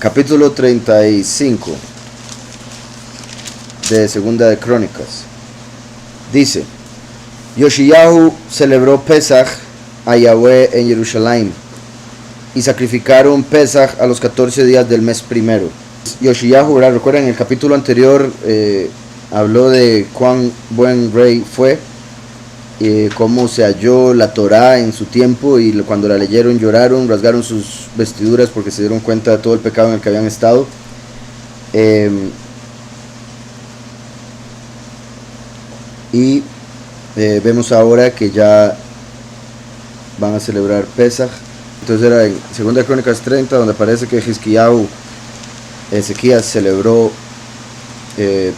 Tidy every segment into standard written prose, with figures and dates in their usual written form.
Capítulo 35 de Segunda de Crónicas. Dice: Yoshiyahu celebró Pesach a Yahweh en Jerusalén y sacrificaron Pesach a los 14 días del mes primero. Yoshiyahu, ¿verdad? Recuerden, en el capítulo anterior habló de cuán buen rey fue, cómo se halló la Torá en su tiempo, y cuando la leyeron lloraron, rasgaron sus vestiduras porque se dieron cuenta de todo el pecado en el que habían estado. Vemos ahora que ya van a celebrar Pesach. Entonces era en 2 Crónicas 30 donde aparece que Ezequías celebró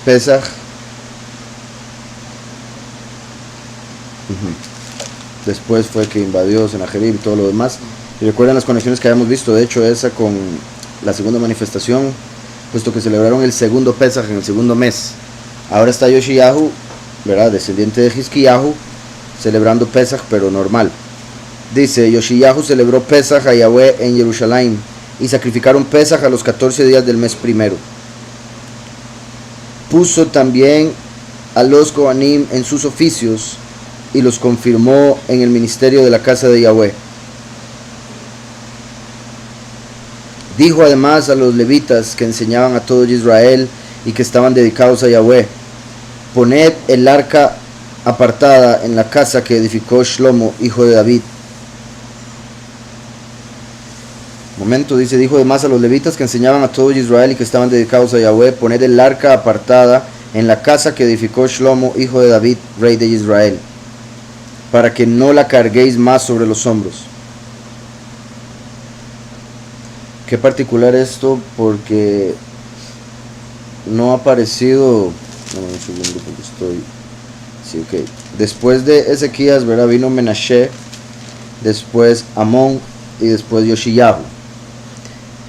Pesach. Después fue que invadió Sennacherib y todo lo demás. Y recuerdan las conexiones que habíamos visto, de hecho esa con la segunda manifestación, puesto que celebraron el segundo Pesach en el segundo mes. Ahora está Yoshiyahu, ¿verdad?, descendiente de Hizkiyahu, celebrando Pesach pero normal. Dice: Yoshiyahu celebró Pesach a Yahweh en Jerusalén y sacrificaron Pesach a los 14 días del mes primero. Puso también a los Kohanim en sus oficios y los confirmó en el ministerio de la casa de Yahweh. Dijo además a los levitas que enseñaban a todo Israel y que estaban dedicados a Yahweh: poned el arca apartada en la casa que edificó Shlomo, hijo de David. Dijo además a los levitas que enseñaban a todo Israel y que estaban dedicados a Yahweh: poned el arca apartada en la casa que edificó Shlomo, hijo de David, rey de Israel, para que no la carguéis más sobre los hombros. Qué particular esto, porque no ha aparecido. Un segundo, porque estoy. Después de Ezequías, ¿verdad?, vino Menashe, después Amón y después Yoshiyahu.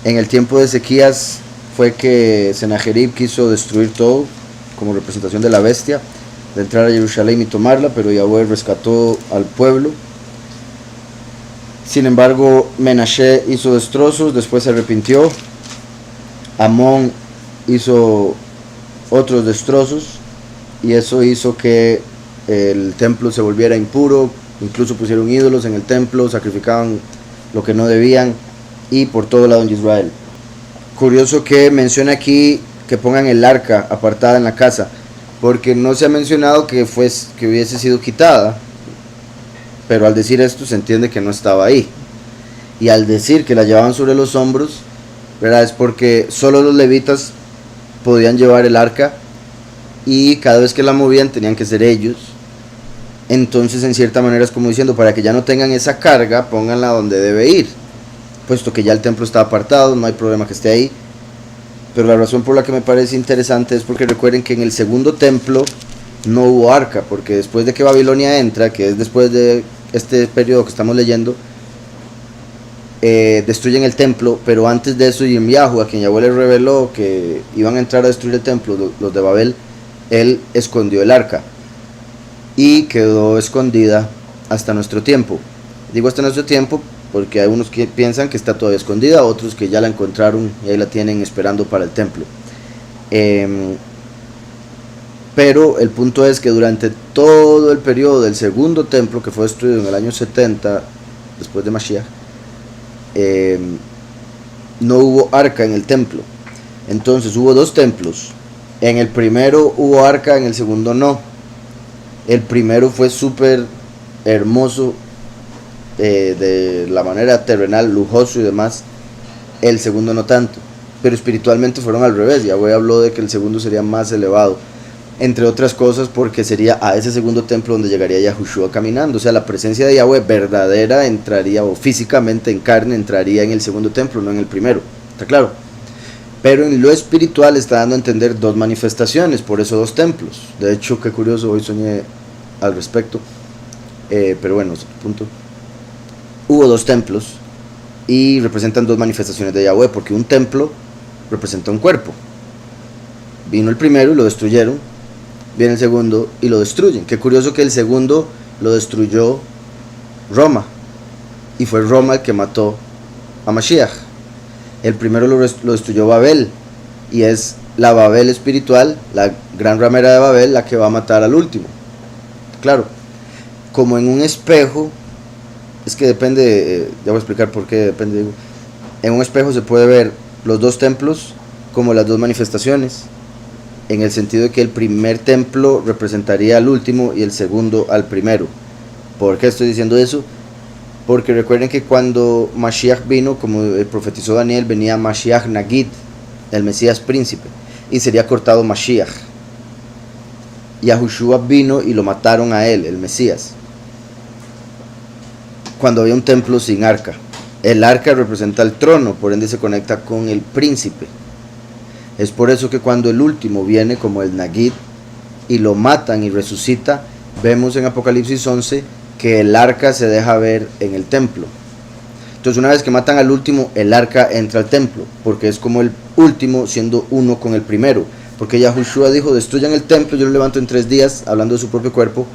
En el tiempo de Ezequías fue que Sennacherib quiso destruir todo como representación de la bestia, de entrar a Jerusalén y tomarla, pero Yahweh rescató al pueblo. Sin embargo, Menashe hizo destrozos, después se arrepintió. Amón hizo otros destrozos, y eso hizo que el templo se volviera impuro. Incluso pusieron ídolos en el templo, sacrificaban lo que no debían, y por todo lado en Israel. Curioso que menciona aquí que pongan el arca apartada en la casa, porque no se ha mencionado que hubiese sido quitada, pero al decir esto se entiende que no estaba ahí. Y al decir que la llevaban sobre los hombros, ¿verdad?, es porque solo los levitas podían llevar el arca, y cada vez que la movían tenían que ser ellos. Entonces, en cierta manera, es como diciendo: para que ya no tengan esa carga, pónganla donde debe ir, puesto que ya el templo está apartado, no hay problema que esté ahí. Pero la razón por la que me parece interesante es porque recuerden que en el segundo templo no hubo arca, porque después de que Babilonia entra, que es después de este periodo que estamos leyendo, destruyen el templo. Pero antes de eso, Yirmiyahu, a quien Yahweh le reveló que iban a entrar a destruir el templo, los de Babel, él escondió el arca y quedó escondida hasta nuestro tiempo. Digo hasta nuestro tiempo porque hay unos que piensan que está todavía escondida, otros que ya la encontraron y ahí la tienen esperando para el templo. Pero el punto es que durante todo el periodo del segundo templo, que fue destruido en el año 70 después de Mashiach, no hubo arca en el templo. Entonces hubo dos templos. En el primero hubo arca, en el segundo no. El primero fue súper hermoso, de la manera terrenal, lujoso y demás. El segundo no tanto, pero espiritualmente fueron al revés. Yahweh habló de que el segundo sería más elevado, entre otras cosas porque sería a ese segundo templo donde llegaría Yahushua caminando. O sea, la presencia de Yahweh verdadera entraría, o físicamente en carne entraría, en el segundo templo, no en el primero. ¿Está claro? Pero en lo espiritual está dando a entender dos manifestaciones, por eso dos templos. De hecho, qué curioso, hoy soñé al respecto, pero bueno, es otro punto. Hubo dos templos y representan dos manifestaciones de Yahweh, porque un templo representa un cuerpo. Vino el primero y lo destruyeron, viene el segundo y lo destruyen. Qué curioso que el segundo lo destruyó Roma, y fue Roma el que mató a Mashiach. El primero lo destruyó Babel, y es la Babel espiritual, la gran ramera de Babel, la que va a matar al último. Claro, como en un espejo, es que depende, ya voy a explicar por qué depende. En un espejo se puede ver los dos templos como las dos manifestaciones, en el sentido de que el primer templo representaría al último y el segundo al primero. ¿Por qué estoy diciendo eso? Porque recuerden que cuando Mashiach vino, como profetizó Daniel, venía Mashiach Nagid, el Mesías príncipe, y sería cortado Mashiach. Yahushua vino y lo mataron a él, el Mesías, cuando había un templo sin arca. El arca representa el trono, por ende se conecta con el príncipe. Es por eso que cuando el último viene como el Nagid y lo matan y resucita, vemos en Apocalipsis 11 que el arca se deja ver en el templo. Entonces una vez que matan al último, el arca entra al templo, porque es como el último siendo uno con el primero. Porque Yahushua dijo, destruyan el templo, yo lo levanto en 3 días, hablando de su propio cuerpo.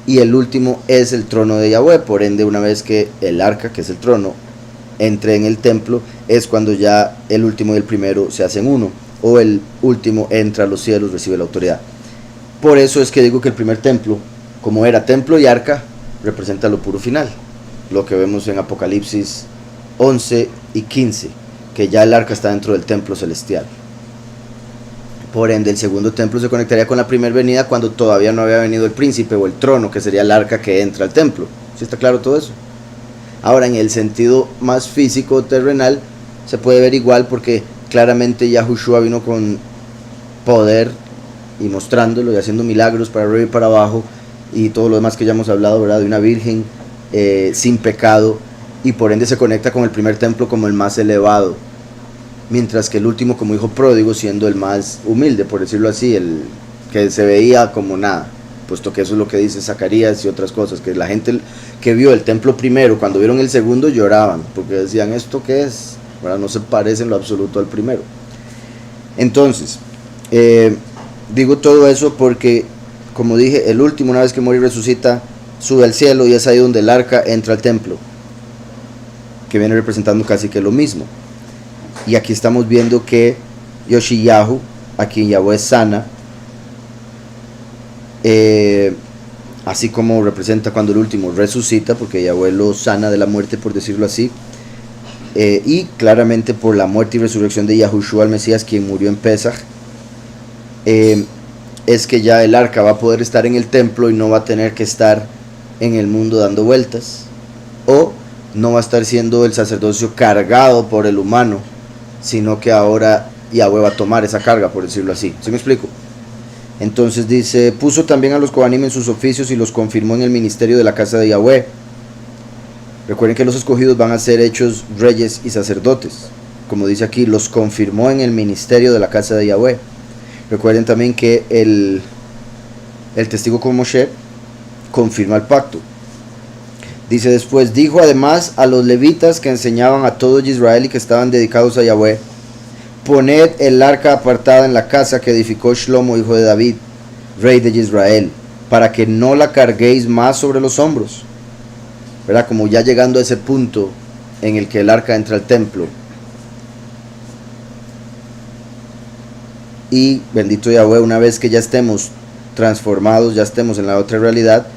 Y el último es el trono de Yahweh. Por ende, una vez que el arca, que es el trono, entre en el templo, es cuando ya el último y el primero se hacen uno, o el último entra a los cielos, recibe la autoridad. Por eso es que digo que el primer templo, como era templo y arca, representa lo puro final, lo que vemos en Apocalipsis 11 y 15, que ya el arca está dentro del templo celestial. Por ende, el segundo templo se conectaría con la primera venida cuando todavía no había venido el príncipe o el trono, que sería el arca que entra al templo. ¿Sí está claro todo eso? Ahora, en el sentido más físico, terrenal, se puede ver igual, porque claramente Yahushua vino con poder y mostrándolo y haciendo milagros para arriba y para abajo, y todo lo demás que ya hemos hablado, ¿verdad? De una virgen sin pecado, y por ende se conecta con el primer templo como el más elevado, mientras que el último como hijo pródigo siendo el más humilde, por decirlo así, el que se veía como nada, puesto que eso es lo que dice Zacarías y otras cosas, que la gente que vio el templo primero, cuando vieron el segundo lloraban, porque decían, ¿esto qué es? ¿Verdad? No se parece en lo absoluto al primero. Entonces, digo todo eso porque, como dije, el último, una vez que muere y resucita, sube al cielo, y es ahí donde el arca entra al templo, que viene representando casi que lo mismo. Y aquí estamos viendo que Yoshiyahu, a quien Yahweh sana, así como representa cuando el último resucita, porque Yahweh lo sana de la muerte, por decirlo así, y claramente por la muerte y resurrección de Yahushua el Mesías, quien murió en Pesaj, es que ya el arca va a poder estar en el templo y no va a tener que estar en el mundo dando vueltas, o no va a estar siendo el sacerdocio cargado por el humano, sino que ahora Yahweh va a tomar esa carga, por decirlo así. ¿Sí me explico? Entonces dice, puso también a los Kohanim en sus oficios y los confirmó en el ministerio de la casa de Yahweh. Recuerden que los escogidos van a ser hechos reyes y sacerdotes. Como dice aquí, los confirmó en el ministerio de la casa de Yahweh. Recuerden también que el testigo como Moshe confirma el pacto. Dice después, dijo además a los levitas que enseñaban a todo Israel y que estaban dedicados a Yahweh, poned el arca apartada en la casa que edificó Shlomo, hijo de David, rey de Israel, para que no la carguéis más sobre los hombros. ¿Verdad? Como ya llegando a ese punto en el que el arca entra al templo. Y bendito Yahweh, una vez que ya estemos transformados, ya estemos en la otra realidad,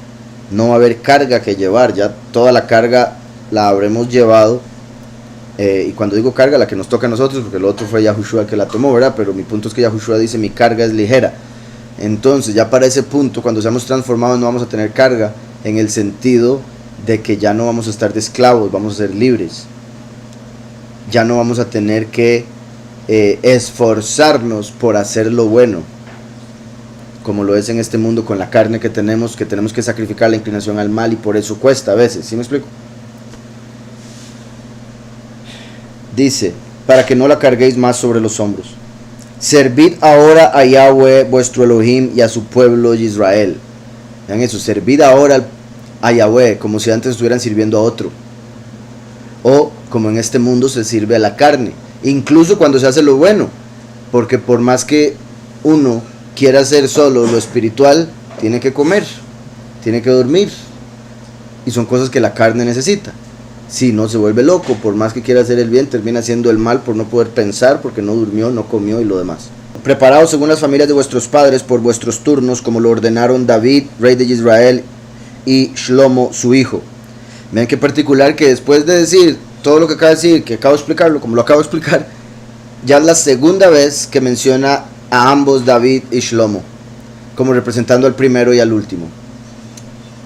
no va a haber carga que llevar, ya toda la carga la habremos llevado, y cuando digo carga, la que nos toca a nosotros, porque el otro fue Yahushua el que la tomó, ¿verdad? Pero mi punto es que Yahushua dice, mi carga es ligera. Entonces ya para ese punto, cuando seamos transformados, no vamos a tener carga, en el sentido de que ya no vamos a estar de esclavos, vamos a ser libres. Ya no vamos a tener que esforzarnos por hacer lo bueno, como lo es en este mundo con la carne que tenemos que sacrificar la inclinación al mal, y por eso cuesta a veces. ¿Sí me explico? Dice, para que no la carguéis más sobre los hombros. Servid ahora a Yahweh vuestro Elohim y a su pueblo Israel. Vean eso, servid ahora a Yahweh, como si antes estuvieran sirviendo a otro, o como en este mundo se sirve a la carne, incluso cuando se hace lo bueno, porque por más que uno quiera hacer solo lo espiritual, tiene que comer, tiene que dormir, y son cosas que la carne necesita. si no se vuelve loco, por más que quiera hacer el bien, termina haciendo el mal por no poder pensar, porque no durmió, no comió y lo demás. Preparaos según las familias de vuestros padres por vuestros turnos, como lo ordenaron David, rey de Israel, y Shlomo, su hijo. Vean qué particular que después de decir todo lo que acaba de decir, que acabo de explicarlo, como lo acabo de explicar, ya es la segunda vez que menciona a ambos, David y Shlomo, como representando al primero y al último,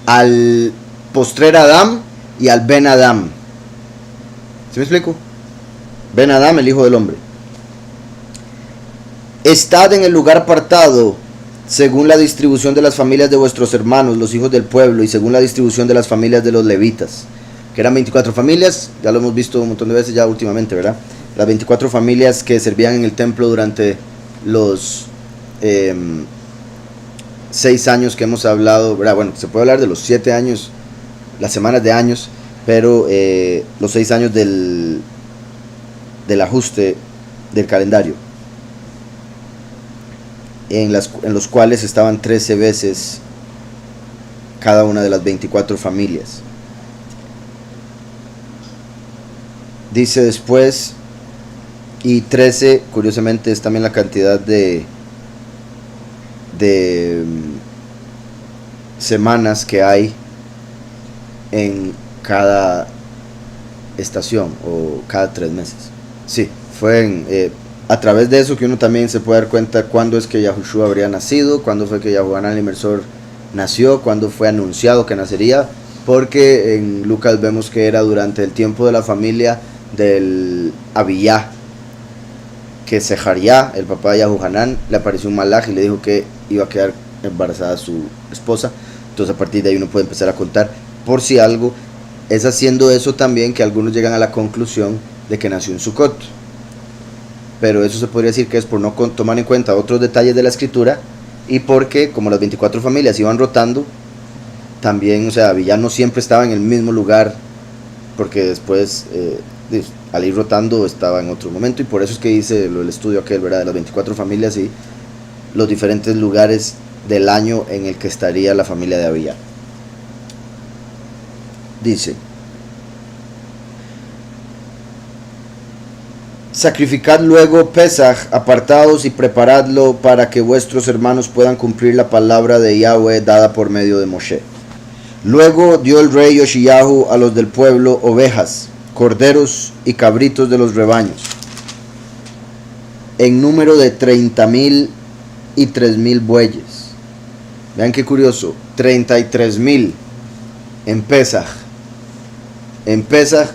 al postrer Adam y al Ben Adam. ¿Sí me explico? Ben Adam, el hijo del hombre. Estad en el lugar apartado según la distribución de las familias de vuestros hermanos, los hijos del pueblo, y según la distribución de las familias de los levitas, que eran 24 familias, ya lo hemos visto un montón de veces ya últimamente, ¿verdad? Las 24 familias que servían en el templo durante los 6 años que hemos hablado, ¿verdad? Bueno, se puede hablar de los 7 años, las semanas de años, pero los 6 años del ajuste del calendario, en los cuales estaban 13 veces cada una de las 24 familias. Dice después, y 13, curiosamente, es también la cantidad de semanas que hay en cada estación, o cada 3 meses. Sí, fue a través de eso que uno también se puede dar cuenta cuándo es que Yahushua habría nacido, cuándo fue que Yahuanán el Inmersor nació, cuándo fue anunciado que nacería, porque en Lucas vemos que era durante el tiempo de la familia del Abiyá, que Sejaría, el papá de Yahuanán, le apareció un malaj y le dijo que iba a quedar embarazada su esposa. Entonces a partir de ahí uno puede empezar a contar, por si algo. Es haciendo eso también que algunos llegan a la conclusión de que nació en Sukkot, pero eso se podría decir que es por no tomar en cuenta otros detalles de la escritura, y porque como las 24 familias iban rotando también, o sea, Abiyá no siempre estaba en el mismo lugar, porque después al ir rotando estaba en otro momento, y por eso es que hice el estudio aquel, ¿verdad?, de las 24 familias y los diferentes lugares del año en el que estaría la familia de Abiyá. Dice: sacrificad luego Pesaj, apartaos y preparadlo para que vuestros hermanos puedan cumplir la palabra de Yahweh dada por medio de Moshe. Luego dio el rey Yoshiyahu a los del pueblo ovejas, corderos y cabritos de los rebaños, en número de 30,000 y 3,000 bueyes. Vean qué curioso, 33,000 en Pesaj. En Pesaj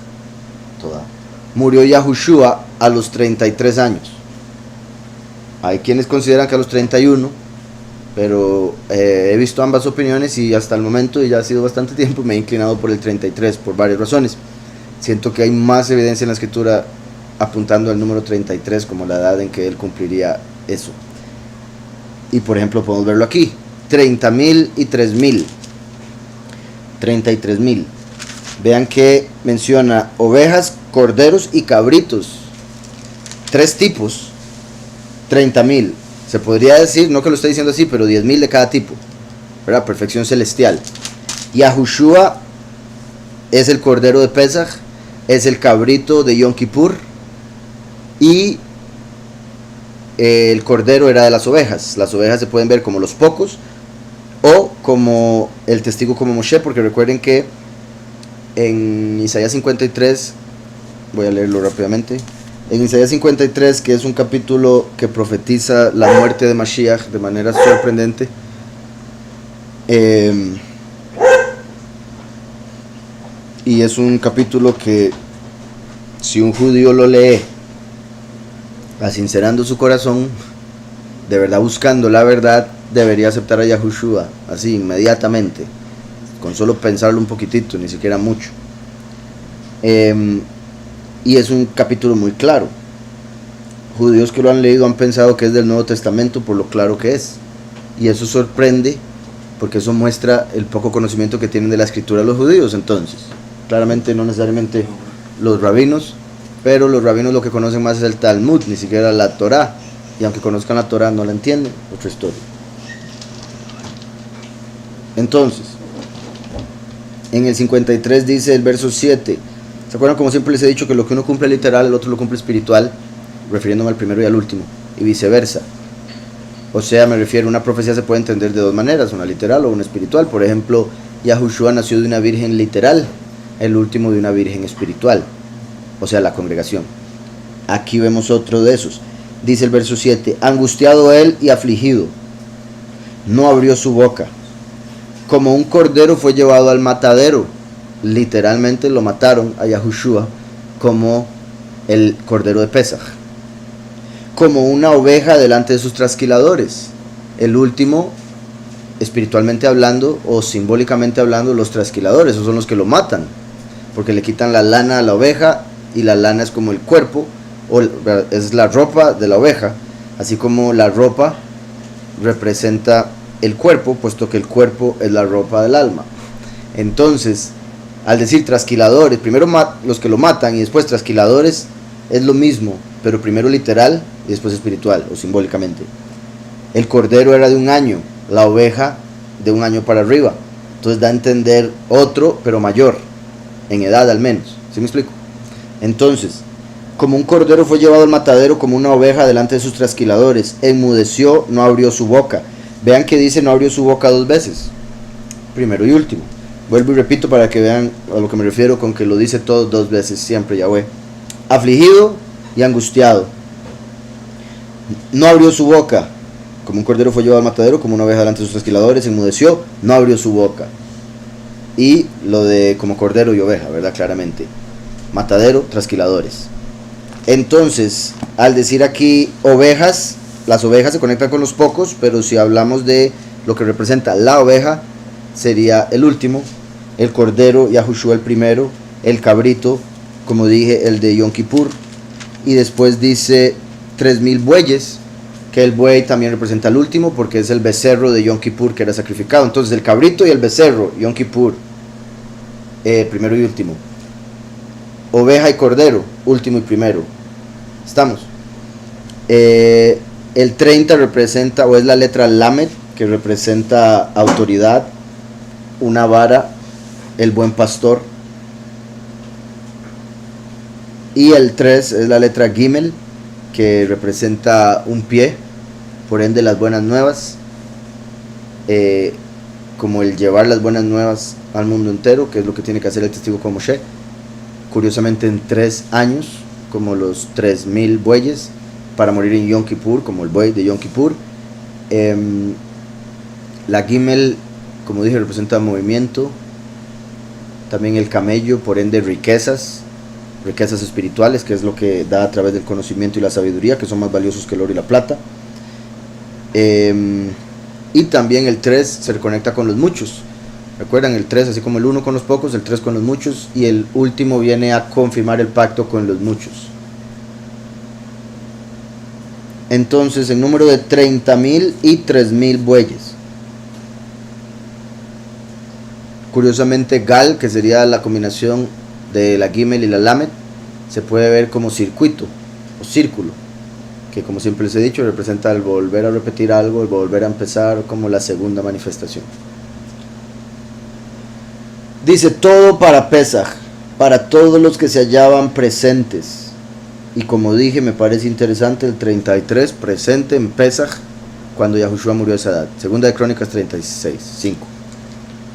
murió Yahushua a los 33 años. Hay quienes consideran que a los 31, pero he visto ambas opiniones y hasta el momento, y ya ha sido bastante tiempo, me he inclinado por el 33 por varias razones. Siento que hay más evidencia en la escritura apuntando al número 33 como la edad en que él cumpliría eso. Y por ejemplo podemos verlo aquí, 30,000 y 3,000, 33,000. Vean que menciona ovejas, corderos y cabritos, 3 tipos, 30,000. Se podría decir, no que lo esté diciendo así, pero 10,000 de cada tipo, ¿verdad? Perfección celestial. Yahushua es el cordero de Pesaj, es el cabrito de Yom Kippur, y el cordero era de las ovejas. Las ovejas se pueden ver como los pocos o como el testigo como Moshe, porque recuerden que en Isaías 53, voy a leerlo rápidamente, en Isaías 53, que es un capítulo que profetiza la muerte de Mashiach de manera sorprendente, y es un capítulo que si un judío lo lee asincerando su corazón, de verdad buscando la verdad, debería aceptar a Yahushua así inmediatamente, con solo pensarlo un poquitito, ni siquiera mucho. Y es un capítulo muy claro. Judíos que lo han leído han pensado que es del Nuevo Testamento por lo claro que es, y eso sorprende porque eso muestra el poco conocimiento que tienen de la escritura los judíos. Entonces, claramente no necesariamente los rabinos, pero los rabinos lo que conocen más es el Talmud, ni siquiera la Torá, y aunque conozcan la Torá no la entienden. Otra historia. Entonces, en el 53 dice el verso 7: ¿Se acuerdan? Como siempre les he dicho que lo que uno cumple literal, el otro lo cumple espiritual, refiriéndome al primero y al último, y viceversa. O sea, me refiero, una profecía se puede entender de dos maneras, una literal o una espiritual. Por ejemplo, Yahushua nació de una virgen literal, el último de una virgen espiritual, o sea, la congregación. Aquí vemos otro de esos. Dice el verso 7, angustiado él y afligido, no abrió su boca. Como un cordero fue llevado al matadero, literalmente lo mataron a Yahushua como el cordero de Pesaj. Como una oveja delante de sus trasquiladores, el último, espiritualmente hablando o simbólicamente hablando, los trasquiladores, esos son los que lo matan, porque le quitan la lana a la oveja, y la lana es como el cuerpo, o es la ropa de la oveja, así como la ropa representa el cuerpo, puesto que el cuerpo es la ropa del alma. Entonces, al decir trasquiladores, primero los que lo matan y después trasquiladores, es lo mismo, pero primero literal y después espiritual o simbólicamente. El cordero era de 1 año, la oveja de 1 año para arriba. Entonces da a entender otro, pero mayor, en edad al menos. ¿Sí me explico? Entonces, como un cordero fue llevado al matadero, como una oveja delante de sus trasquiladores, enmudeció, no abrió su boca. Vean que dice no abrió su boca 2 veces, primero y último. Vuelvo y repito para que vean a lo que me refiero con que lo dice todo 2 veces, siempre Yahweh. Afligido y angustiado, no abrió su boca. Como un cordero fue llevado al matadero, como una oveja delante de sus trasquiladores, enmudeció, no abrió su boca. Y lo de como cordero y oveja, ¿verdad? Claramente. Matadero, trasquiladores. Entonces, al decir aquí ovejas, las ovejas se conectan con los pocos, pero si hablamos de lo que representa la oveja, sería el último, el cordero, Yahushua el primero, el cabrito, como dije, el de Yom Kippur, y después dice 3000 bueyes, que el buey también representa el último, porque es el becerro de Yom Kippur que era sacrificado. Entonces el cabrito y el becerro, Yom Kippur, primero y último. Oveja y cordero, último y primero. ¿Estamos? El 30 representa, o es la letra Lamed, que representa autoridad, una vara, el buen pastor. Y el 3 es la letra Gimel, que representa un pie, por ende las buenas nuevas, como el llevar las buenas nuevas al mundo entero, que es lo que tiene que hacer el testigo como Moshe. Curiosamente en 3 años, como los 3000 bueyes, para morir en Yom Kippur, como el buey de Yom Kippur. La Gimel, como dije, representa movimiento. También el camello, por ende riquezas espirituales, que es lo que da a través del conocimiento y la sabiduría, que son más valiosos que el oro y la plata. Y también el 3 se conecta con los muchos. Recuerdan, el 3, así como el 1 con los pocos, el 3 con los muchos, y el último viene a confirmar el pacto con los muchos. Entonces, el número de 30.000 y 3.000 bueyes. Curiosamente, Gal, que sería la combinación de la Gimel y la Lamed, se puede ver como circuito o círculo, que como siempre les he dicho, representa el volver a repetir algo, el volver a empezar, como la segunda manifestación. Dice todo para Pesaj, para todos los que se hallaban presentes. Y como dije, me parece interesante el 33, presente en Pesaj, cuando Yahushua murió a esa edad. Segunda de Crónicas 36, 5.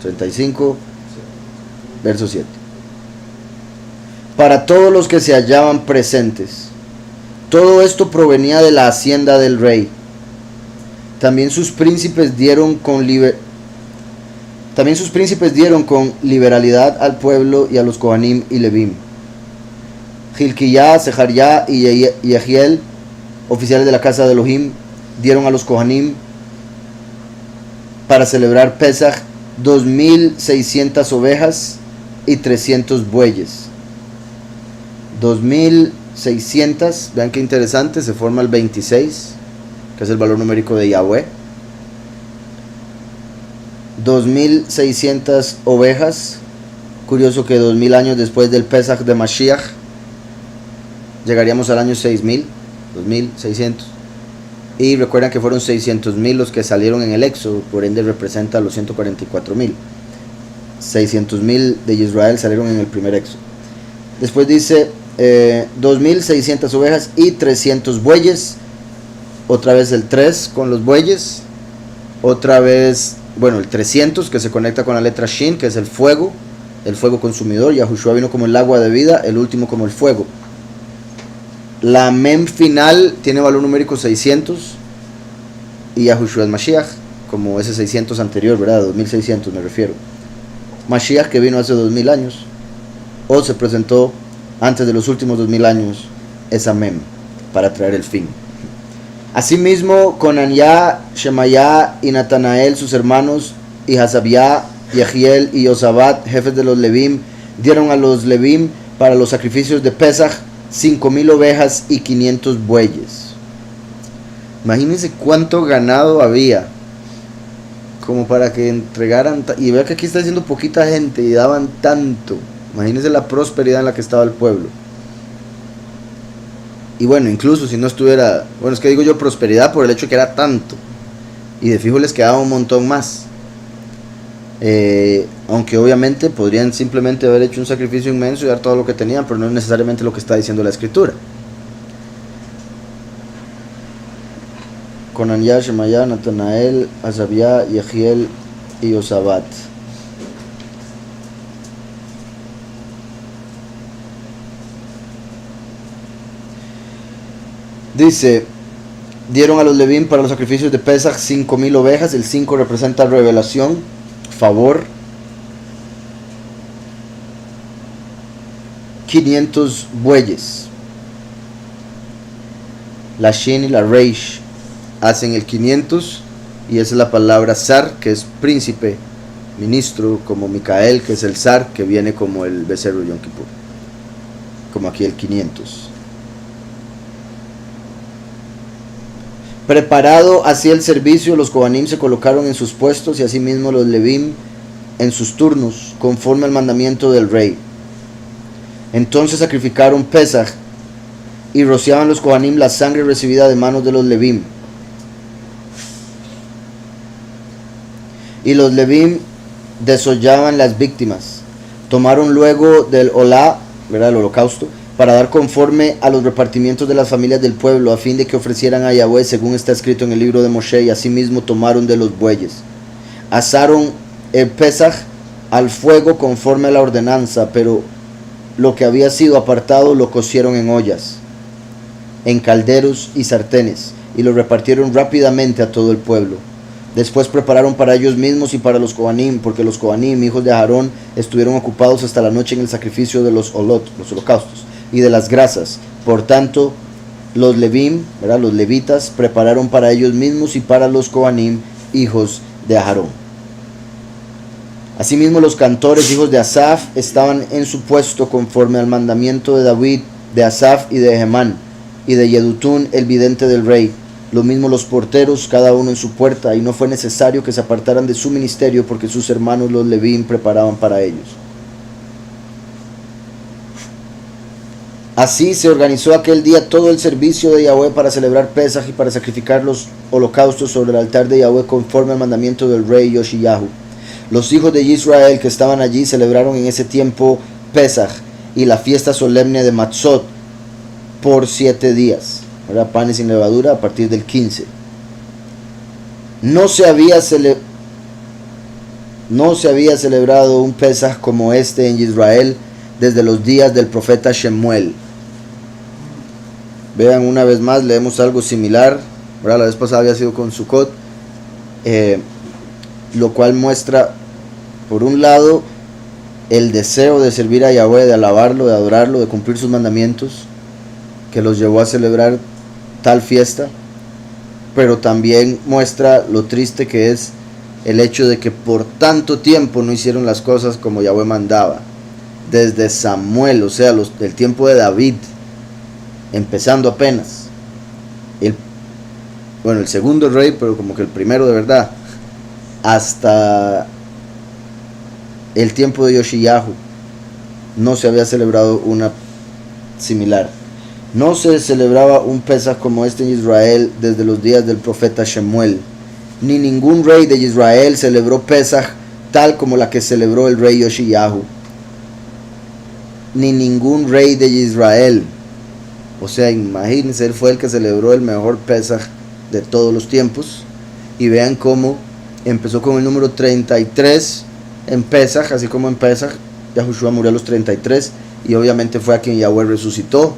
35, verso 7. Para todos los que se hallaban presentes. Todo esto provenía de la hacienda del rey. También sus príncipes dieron con liberalidad al pueblo y a los Kohanim y Levim. Hilquiyá, Sejaría y Yehiel, oficiales de la casa de Elohim, dieron a los Kohanim para celebrar Pesaj 2.600 ovejas y 300 bueyes. 2.600, vean qué interesante, se forma el 26, que es el valor numérico de Yahweh. 2.600 ovejas. Curioso que 2.000 años después del Pesaj de Mashiach llegaríamos al año 6.000, 2.600. Y recuerdan que fueron 600.000 los que salieron en el Éxodo, por ende representa los 144.000. 600.000 de Israel salieron en el primer Éxodo. Después dice 2.600 ovejas y 300 bueyes. Otra vez el 3 con los bueyes. Otra vez, bueno, el 300 que se conecta con la letra Shin, que es el fuego consumidor. Yahushua vino como el agua de vida, el último como el fuego. La mem final tiene valor numérico 600 y Yahushua es Mashiach, como ese 600 anterior, ¿verdad? 2600 me refiero. Mashiach que vino hace 2000 años, o se presentó antes de los últimos 2000 años, esa mem, para traer el fin. Asimismo, Conaniah, Shemayá y Natanael, sus hermanos, y Hasabiah, Yehiel y Yosabat, jefes de los Levim, dieron a los Levim para los sacrificios de Pesach 5.000 ovejas y 500 bueyes. Imagínense cuánto ganado había como para que entregaran, y vea que aquí está diciendo poquita gente y daban tanto. Imagínense la prosperidad en la que estaba el pueblo. Y bueno, incluso si no estuviera, bueno, es que digo yo prosperidad por el hecho de que era tanto, y de fijo les quedaba un montón más. Aunque obviamente podrían simplemente haber hecho un sacrificio inmenso y dar todo lo que tenían, pero no es necesariamente lo que está diciendo la escritura. Conaniah, Shemayá, Natanael, Hasabiah, Yehiel y Yosabat. Dice, dieron a los Levim para los sacrificios de Pesach 5.000 ovejas. El 5 representa revelación, favor. 500 bueyes. La Shin y la Reish hacen el 500, y esa es la palabra Zar, que es príncipe, ministro, como Micael, que es el Zar, que viene como el becerro Yom Kippur, como aquí el 500. Preparado así el servicio, los Kohanim se colocaron en sus puestos, y asimismo los Levim en sus turnos, conforme al mandamiento del rey. Entonces sacrificaron Pesach, y rociaban los Kohanim la sangre recibida de manos de los Levim. Y los Levim desollaban las víctimas. Tomaron luego del Olá, ¿verdad?, el holocausto, para dar conforme a los repartimientos de las familias del pueblo, a fin de que ofrecieran a Yahweh según está escrito en el libro de Moshe, y asimismo tomaron de los bueyes. Asaron el Pesach al fuego conforme a la ordenanza, pero lo que había sido apartado lo cocieron en ollas, en calderos y sartenes, y lo repartieron rápidamente a todo el pueblo. Después prepararon para ellos mismos y para los Kohanim, porque los Kohanim, hijos de Aarón, estuvieron ocupados hasta la noche en el sacrificio de los holocaustos, y de las grasas. Por tanto, los Levim, ¿verdad?, los levitas, prepararon para ellos mismos y para los Kohanim, hijos de Aarón. Asimismo, los cantores, hijos de Asaf, estaban en su puesto conforme al mandamiento de David, de Asaf y de Hemán, y de Yedutún, el vidente del rey. Lo mismo los porteros, cada uno en su puerta, y no fue necesario que se apartaran de su ministerio, porque sus hermanos los Levim preparaban para ellos. Así se organizó aquel día todo el servicio de Yahweh para celebrar Pesach y para sacrificar los holocaustos sobre el altar de Yahweh conforme al mandamiento del rey Yoshiyahu. Los hijos de Israel que estaban allí celebraron en ese tiempo Pesach y la fiesta solemne de Matzot por 7 días, ¿verdad?, panes sin levadura, a partir del 15. No se había celebrado un Pesach como este en Israel desde los días del profeta Shemuel. Vean una vez más, leemos algo similar, ¿verdad? La vez pasada había sido con Sukkot, lo cual muestra, por un lado, el deseo de servir a Yahweh, de alabarlo, de adorarlo, de cumplir sus mandamientos, que los llevó a celebrar tal fiesta, pero también muestra lo triste que es el hecho de que por tanto tiempo no hicieron las cosas como Yahweh mandaba, desde Samuel, o sea, el tiempo de David, empezando apenas, el segundo rey, pero como que el primero de verdad, hasta el tiempo de Yoshiyahu, no se había celebrado una similar. No se celebraba un Pesach como este en Israel desde los días del profeta Shemuel, ni ningún rey de Israel celebró Pesach tal como la que celebró el rey Yoshiyahu. ni ningún rey de Israel. O sea, imagínense, él fue el que celebró el mejor Pesaj de todos los tiempos. Y vean cómo empezó con el número 33 en Pesaj, así como en Pesaj Yahushua murió a los 33 y obviamente fue a quien Yahweh resucitó.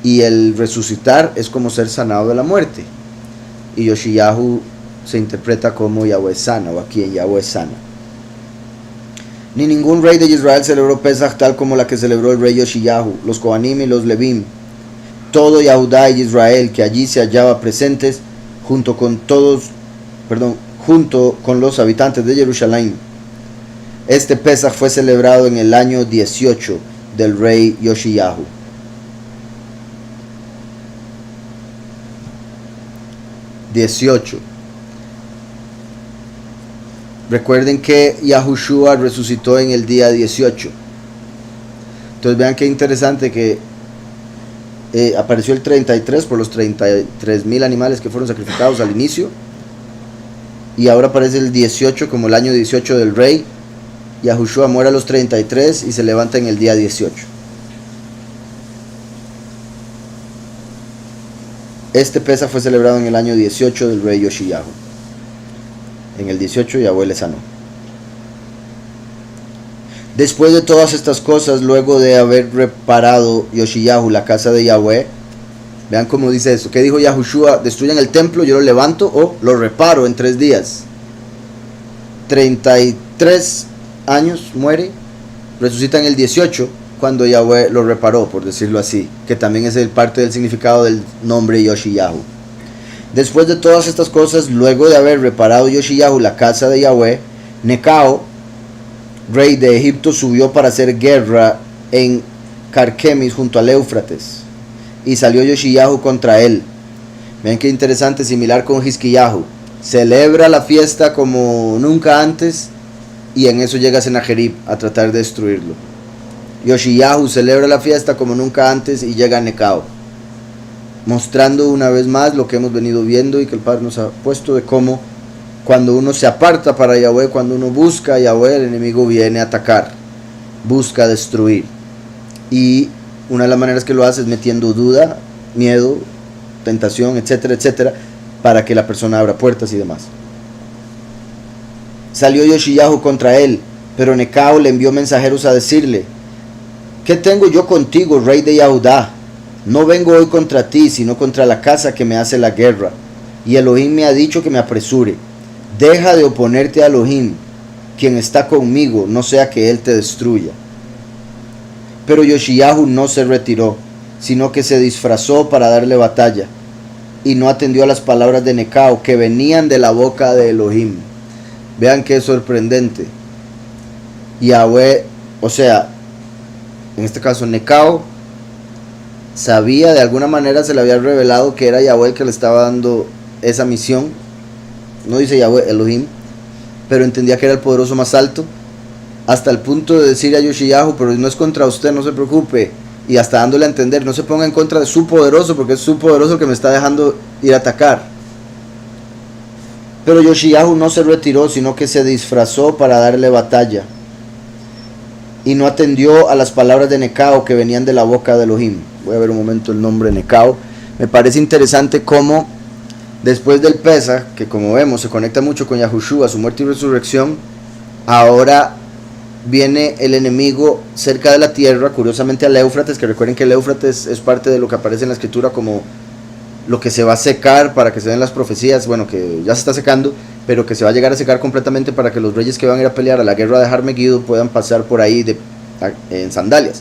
Y el resucitar es como ser sanado de la muerte. Y Yoshiyahu se interpreta como Yahweh sana, o a quien Yahweh sana. Ni ningún rey de Israel celebró Pesaj tal como la que celebró el rey Yoshiyahu, los Kohanim y los Levim, todo Yahudá y Israel que allí se hallaba presentes, junto con los habitantes de Jerusalén. Este Pesaj fue celebrado en el año 18 del rey Yoshiyahu. Recuerden que Yahushua resucitó en el día 18. Entonces vean qué interesante que apareció el 33 por los 33,000 animales que fueron sacrificados al inicio. Y ahora aparece el 18 como el año 18 del rey. Yahushua muere a los 33 y se levanta en el día 18. Este Pesaj fue celebrado en el año 18 del rey Yoshiyahu. En el 18 Yahweh le sanó. Después de todas estas cosas, luego de haber reparado Yoshiyahu la casa de Yahweh, vean cómo dice eso. ¿Qué dijo Yahushua? Destruyan el templo, yo lo levanto o lo reparo en 3 días. 33 años muere, resucita en el 18 cuando Yahweh lo reparó, por decirlo así, que también es parte del significado del nombre Yoshiyahu. Después de todas estas cosas, luego de haber reparado Yoshiyahu la casa de Yahweh, Necao, rey de Egipto, subió para hacer guerra en Carquemis junto al Éufrates, y salió Yoshiyahu contra él. Vean qué interesante, similar con Hizkiyahu. Celebra la fiesta como nunca antes, y en eso llega Senajerib a tratar de destruirlo. Yoshiyahu celebra la fiesta como nunca antes y llega a Necao, mostrando una vez más lo que hemos venido viendo y que el Padre nos ha puesto de cómo cuando uno se aparta para Yahweh, cuando uno busca a Yahweh, el enemigo viene a atacar, busca destruir. Y una de las maneras que lo hace es metiendo duda, miedo, tentación, etcétera, etcétera, para que la persona abra puertas y demás. Salió Yoshiyahu contra él, pero Necao le envió mensajeros a decirle: ¿qué tengo yo contigo, rey de Yahudá? No vengo hoy contra ti, sino contra la casa que me hace la guerra. Y Elohim me ha dicho que me apresure. Deja de oponerte a Elohim, quien está conmigo, no sea que él te destruya. Pero Yoshiyahu no se retiró, sino que se disfrazó para darle batalla, y no atendió a las palabras de Necao, que venían de la boca de Elohim. Vean qué sorprendente. Yahweh, o sea, en este caso Necao, sabía, de alguna manera se le había revelado que era Yahweh el que le estaba dando esa misión. No dice Yahweh Elohim, pero entendía que era el poderoso más alto, hasta el punto de decir a Yoshiyahu: pero no es contra usted, no se preocupe, y hasta dándole a entender, no se ponga en contra de su poderoso, porque es su poderoso el que me está dejando ir a atacar. Pero Yoshiyahu no se retiró, sino que se disfrazó para darle batalla, y no atendió a las palabras de Necao que venían de la boca de Elohim. Voy a ver un momento el nombre Necao. Me parece interesante cómo después del Pesaj, que como vemos se conecta mucho con Yahushua, su muerte y resurrección, ahora viene el enemigo cerca de la tierra, curiosamente al Éufrates, que recuerden que el Éufrates es parte de lo que aparece en la escritura como lo que se va a secar para que se den las profecías, bueno, que ya se está secando, pero que se va a llegar a secar completamente para que los reyes que van a ir a pelear a la guerra de Har-Megiddo puedan pasar por ahí en sandalias.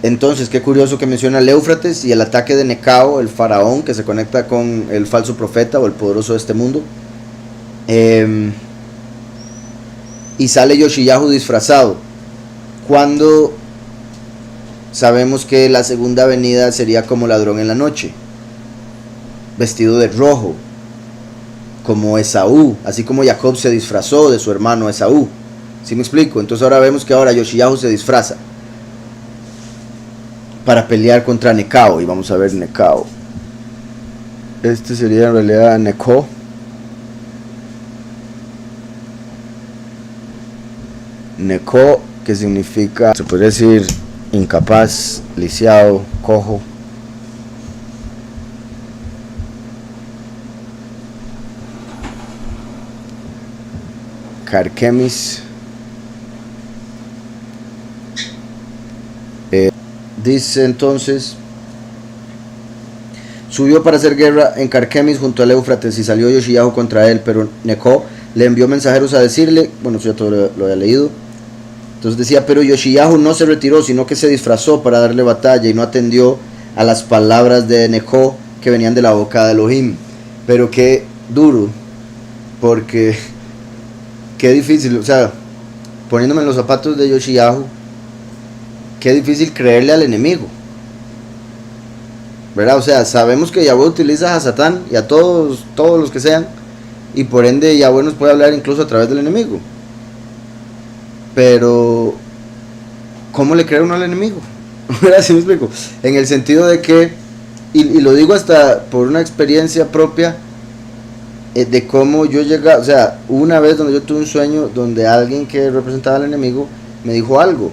Entonces, qué curioso que menciona el Éufrates y el ataque de Necao, el faraón, que se conecta con el falso profeta o el poderoso de este mundo. Y sale Yoshiyahu disfrazado, cuando sabemos que la segunda venida sería como ladrón en la noche, vestido de rojo, como Esaú, así como Jacob se disfrazó de su hermano Esaú. ¿Sí me explico? Entonces ahora vemos que ahora Yoshiyahu se disfraza para pelear contra Necao, y vamos a ver Necao. Este sería en realidad Neco. Neco, que significa, se podría decir, incapaz, lisiado, cojo. Carquemis. Dice entonces: subió para hacer guerra en Carquemis junto al Éufrates, y salió Yoshiyahu contra él, pero Neco le envió mensajeros a decirle, bueno, eso ya todo lo había leído. Entonces decía: pero Yoshiyahu no se retiró, sino que se disfrazó para darle batalla y no atendió a las palabras de Neco que venían de la boca de Elohim. Pero qué duro, porque qué difícil, o sea, poniéndome en los zapatos de Yoshiyahu, qué difícil creerle al enemigo, ¿verdad? O sea, sabemos que Yahweh utiliza a Satán y a todos los que sean, y por ende Yahweh nos puede hablar incluso a través del enemigo. Pero ¿cómo le cree uno al enemigo? ¿Así me explico? En el sentido de que, y lo digo hasta por una experiencia propia, de cómo yo llegué, o sea, una vez donde yo tuve un sueño donde alguien que representaba al enemigo me dijo algo.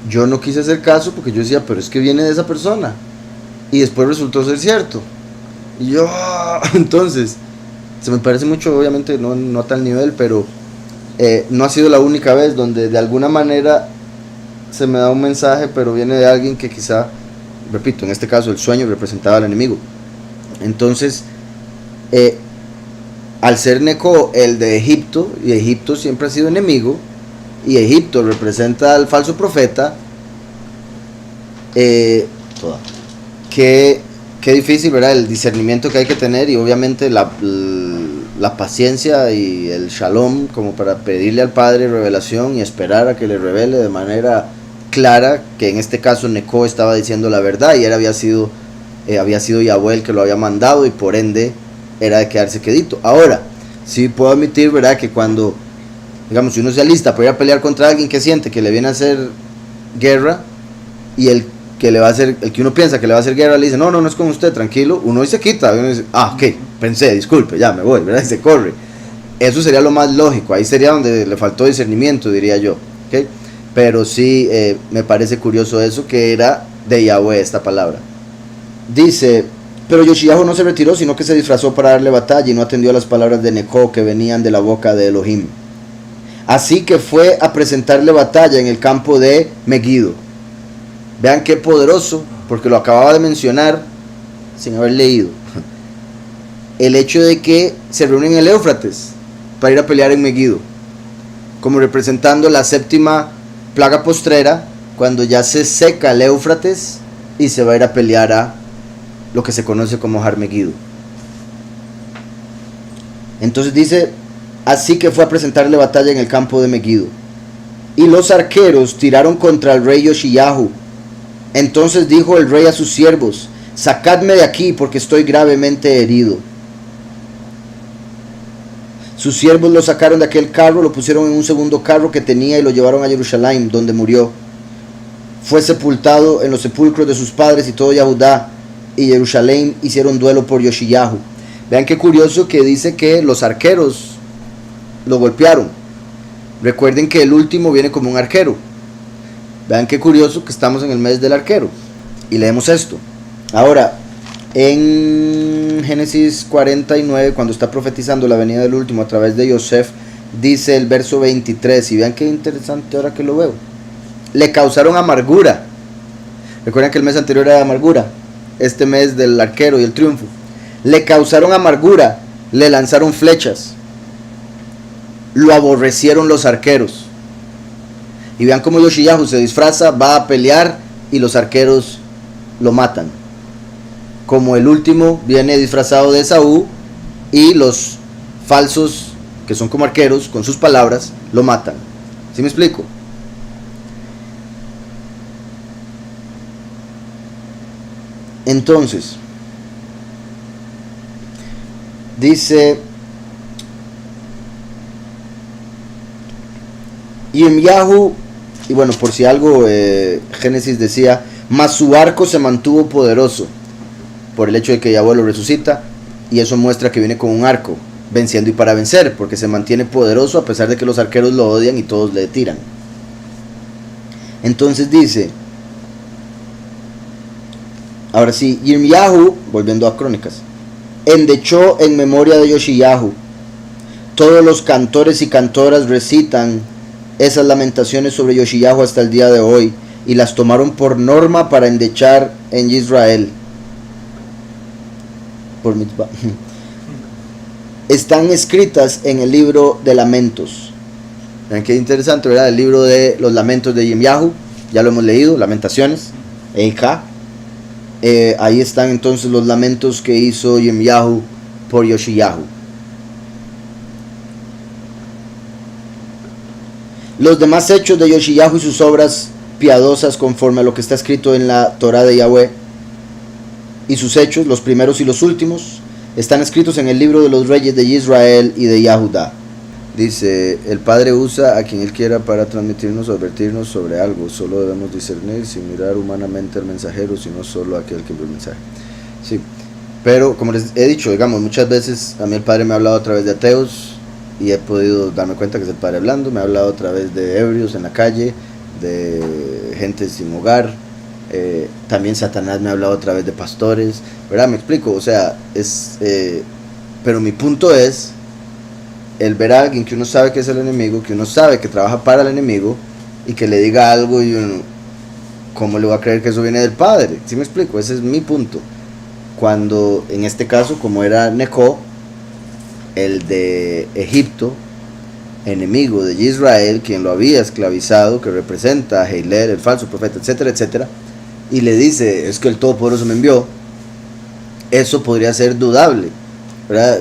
Yo no quise hacer caso porque yo decía, pero es que viene de esa persona. Y después resultó ser cierto. Y yo, entonces, se me parece mucho, obviamente no a tal nivel, pero no ha sido la única vez donde de alguna manera se me da un mensaje, pero viene de alguien que quizá, repito, en este caso el sueño representaba al enemigo. Entonces, al ser Neco el de Egipto, y Egipto siempre ha sido enemigo, y Egipto representa al falso profeta, qué difícil, ¿verdad? El discernimiento que hay que tener, y obviamente la paciencia y el shalom como para pedirle al Padre revelación y esperar a que le revele de manera clara que en este caso Neco estaba diciendo la verdad y él había sido Yahweh el que lo había mandado, y por ende era de quedarse quedito. Ahora, sí puedo admitir, ¿verdad?, que cuando, digamos, si uno se alista para ir a pelear contra alguien que siente que le viene a hacer guerra, y el que uno piensa que le va a hacer guerra le dice, no es con usted, tranquilo, uno se quita, uno dice, ok, pensé, disculpe, ya me voy, ¿verdad?, y se corre. Eso sería lo más lógico, ahí sería donde le faltó discernimiento, diría yo, ¿ok? Pero sí, me parece curioso eso, que era de Yahweh esta palabra. Dice: pero Yoshiyahu no se retiró, sino que se disfrazó para darle batalla y no atendió a las palabras de Neco que venían de la boca de Elohim. Así que fue a presentarle batalla en el campo de Megiddo. Vean qué poderoso, porque lo acababa de mencionar sin haber leído. El hecho de que se reúnen en el Éufrates para ir a pelear en Megiddo, como representando la séptima plaga postrera, cuando ya se seca el Éufrates y se va a ir a pelear a lo que se conoce como Har Megiddo. Entonces dice: así que fue a presentarle batalla en el campo de Megiddo. Y los arqueros tiraron contra el rey Yoshiyahu. Entonces dijo el rey a sus siervos: sacadme de aquí, porque estoy gravemente herido. Sus siervos lo sacaron de aquel carro, lo pusieron en un segundo carro que tenía y lo llevaron a Jerusalén, donde murió. Fue sepultado en los sepulcros de sus padres, y todo Yahudá y Jerusalén hicieron duelo por Yoshiyahu. Vean qué curioso que dice que los arqueros lo golpearon. Recuerden que el último viene como un arquero. Vean qué curioso que estamos en el mes del arquero. Y leemos esto. Ahora, en Génesis 49, cuando está profetizando la venida del último a través de Yosef, dice el verso 23, y vean qué interesante ahora que lo veo. Le causaron amargura. Recuerden que el mes anterior era de amargura, este mes del arquero y el triunfo. Le causaron amargura, le lanzaron flechas, lo aborrecieron los arqueros. Y vean cómo Yoshiyahu se disfraza, va a pelear, y los arqueros lo matan. Como el último viene disfrazado de Esaú, y los falsos, que son como arqueros, con sus palabras, lo matan. ¿Sí me explico? Entonces, dice: Yirmiyahu, y bueno, por si algo, Génesis decía, mas su arco se mantuvo poderoso, por el hecho de que Yahweh lo resucita, y eso muestra que viene con un arco, venciendo y para vencer, porque se mantiene poderoso a pesar de que los arqueros lo odian y todos le tiran. Entonces dice, ahora sí, Yirmiyahu, volviendo a Crónicas, endechó en memoria de Yoshiyahu. Todos los cantores y cantoras recitan esas lamentaciones sobre Yoshiyahu hasta el día de hoy, y las tomaron por norma para endechar en Israel. Por mitzvah. Están escritas en el libro de lamentos. Vean qué interesante, ¿verdad? El libro de los lamentos de Yirmiyahu, ya lo hemos leído, Lamentaciones, Eika. Ahí están entonces los lamentos que hizo Yirmiyahu por Yoshiyahu. Los demás hechos de Yoshiyahu y sus obras piadosas conforme a lo que está escrito en la Torá de Yahweh, y sus hechos, los primeros y los últimos, están escritos en el libro de los reyes de Israel y de Yahudá. Dice, el Padre usa a quien Él quiera para transmitirnos o advertirnos sobre algo. Solo debemos discernir sin mirar humanamente al mensajero, sino solo a aquel que envió el mensaje. Sí, pero como les he dicho, digamos, muchas veces a mí el Padre me ha hablado a través de ateos y he podido darme cuenta que es el Padre hablando. Me ha hablado a través de ebrios en la calle, de gente sin hogar. También Satanás me ha hablado a través de pastores, ¿verdad? Me explico, o sea, pero mi punto es el ver a alguien que uno sabe que es el enemigo, que uno sabe que trabaja para el enemigo, y que le diga algo y uno, ¿cómo le va a creer que eso viene del Padre? ¿Sí me explico? Ese es mi punto. Cuando en este caso, como era Neco, el de Egipto, enemigo de Israel, quien lo había esclavizado, que representa a Heiler, el falso profeta, etcétera, etcétera, y le dice, es que el Todopoderoso me envió, eso podría ser dudable, ¿verdad?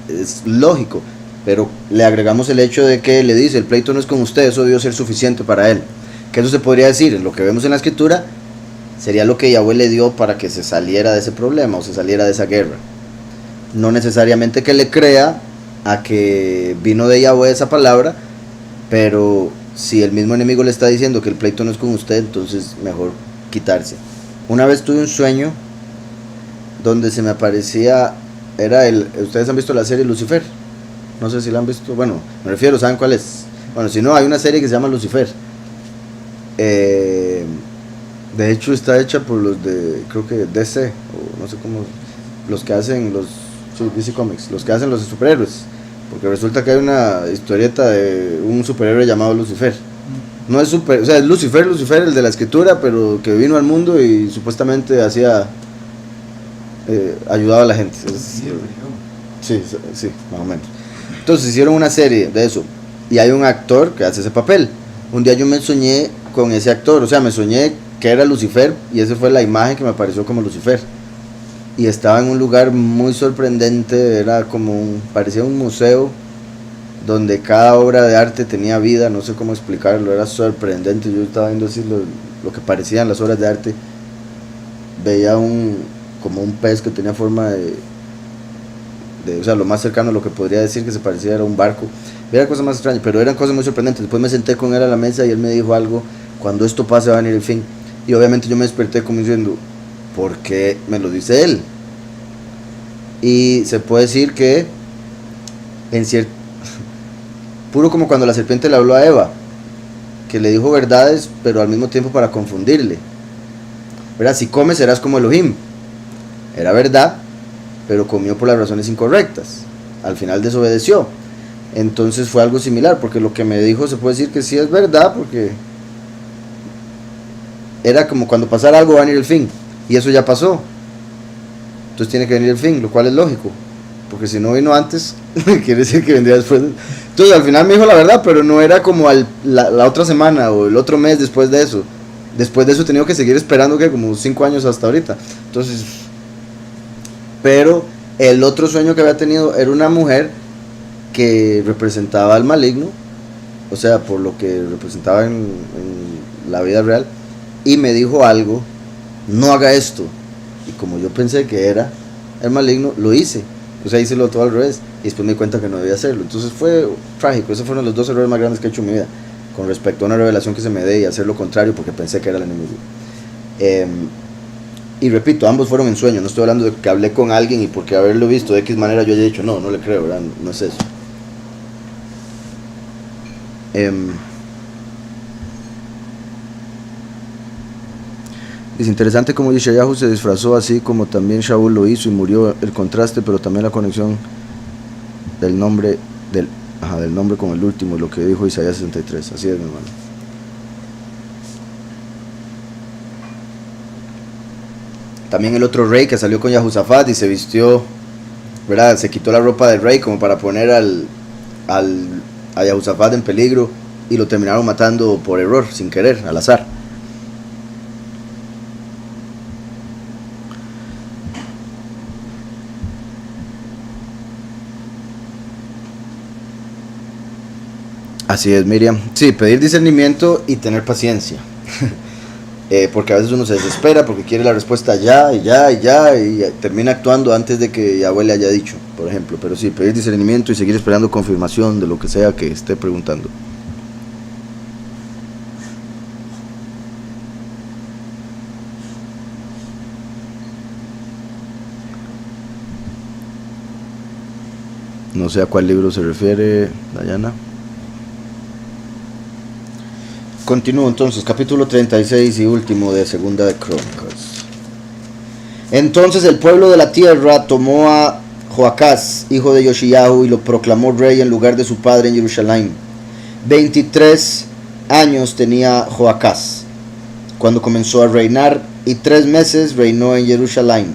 Es lógico, pero le agregamos el hecho de que le dice, el pleito no es con usted, eso debió ser suficiente para él. Que eso se podría decir, en lo que vemos en la escritura, sería lo que Yahweh le dio para que se saliera de ese problema o se saliera de esa guerra. No necesariamente que le crea a que vino de Yahweh esa palabra, pero si el mismo enemigo le está diciendo que el pleito no es con usted, entonces mejor quitarse. Una vez tuve un sueño donde se me aparecía, ustedes han visto la serie Lucifer, no sé si la han visto, bueno, me refiero, ¿saben cuál es? Bueno, si no, hay una serie que se llama Lucifer, de hecho está hecha por los de, creo que DC, o no sé cómo, los que hacen DC Comics, los que hacen los superhéroes, porque resulta que hay una historieta de un superhéroe llamado Lucifer. No es o sea, es Lucifer, el de la escritura, pero que vino al mundo y supuestamente hacía, ayudaba a la gente. Sí, más o menos. Entonces hicieron una serie de eso y hay un actor que hace ese papel. Un día yo me soñé con ese actor, o sea, me soñé que era Lucifer y esa fue la imagen que me apareció como Lucifer. Y estaba en un lugar muy sorprendente, parecía un museo donde cada obra de arte tenía vida, no sé cómo explicarlo, era sorprendente. Yo estaba viendo así lo que parecían las obras de arte, veía como un pez que tenía forma o sea, lo más cercano a lo que podría decir que se parecía era un barco, era cosas más extrañas, pero eran cosas muy sorprendentes. Después me senté con él a la mesa y él me dijo algo, cuando esto pase va a venir el fin, y obviamente yo me desperté como diciendo, ¿por qué me lo dice él? Y se puede decir que puro como cuando la serpiente le habló a Eva, que le dijo verdades pero al mismo tiempo para confundirle, ¿verdad? Si comes serás como Elohim, era verdad, pero comió por las razones incorrectas, al final desobedeció. Entonces fue algo similar, porque lo que me dijo se puede decir que sí es verdad, porque era como cuando pasara algo va a venir el fin, y eso ya pasó, entonces tiene que venir el fin, lo cual es lógico, porque si no vino antes, quiere decir que vendría después. Entonces al final me dijo la verdad, pero no era como la otra semana o el otro mes después de eso. Después de eso he tenido que seguir esperando que como 5 años hasta ahorita. Entonces, pero el otro sueño que había tenido era una mujer que representaba al maligno, o sea, por lo que representaba en la vida real, y me dijo algo, no haga esto, y como yo pensé que era el maligno, lo hice, o sea, hice lo todo al revés, y después me di cuenta que no debía hacerlo. Entonces fue trágico. Esos fueron los 2 errores más grandes que he hecho en mi vida, con respecto a una revelación que se me dé y hacer lo contrario porque pensé que era el enemigo. Y repito, ambos fueron en sueño, no estoy hablando de que hablé con alguien y porque haberlo visto de X manera yo haya dicho, no le creo, ¿verdad? No es eso. Es interesante cómo Yeshayahu se disfrazó así como también Shaul lo hizo y murió, el contraste, pero también la conexión del nombre del nombre con el último, lo que dijo Isaías 63. Así es, mi hermano. También el otro rey que salió con Yahusafat y se vistió, ¿verdad? Se quitó la ropa del rey como para poner a Yahusafat en peligro y lo terminaron matando por error, sin querer, al azar. Así es, Miriam. Sí, pedir discernimiento y tener paciencia. Porque a veces uno se desespera porque quiere la respuesta ya y termina actuando antes de que Yahweh le haya dicho, por ejemplo. Pero sí, pedir discernimiento y seguir esperando confirmación de lo que sea que esté preguntando. No sé a cuál libro se refiere, Dayana. Continúo entonces, capítulo 36 y último de Segunda de Crónicas. Entonces el pueblo de la tierra tomó a Joacás, hijo de Yoshiyahu, y lo proclamó rey en lugar de su padre en Jerusalén. 23 años tenía Joacás cuando comenzó a reinar, y 3 meses reinó en Jerusalén.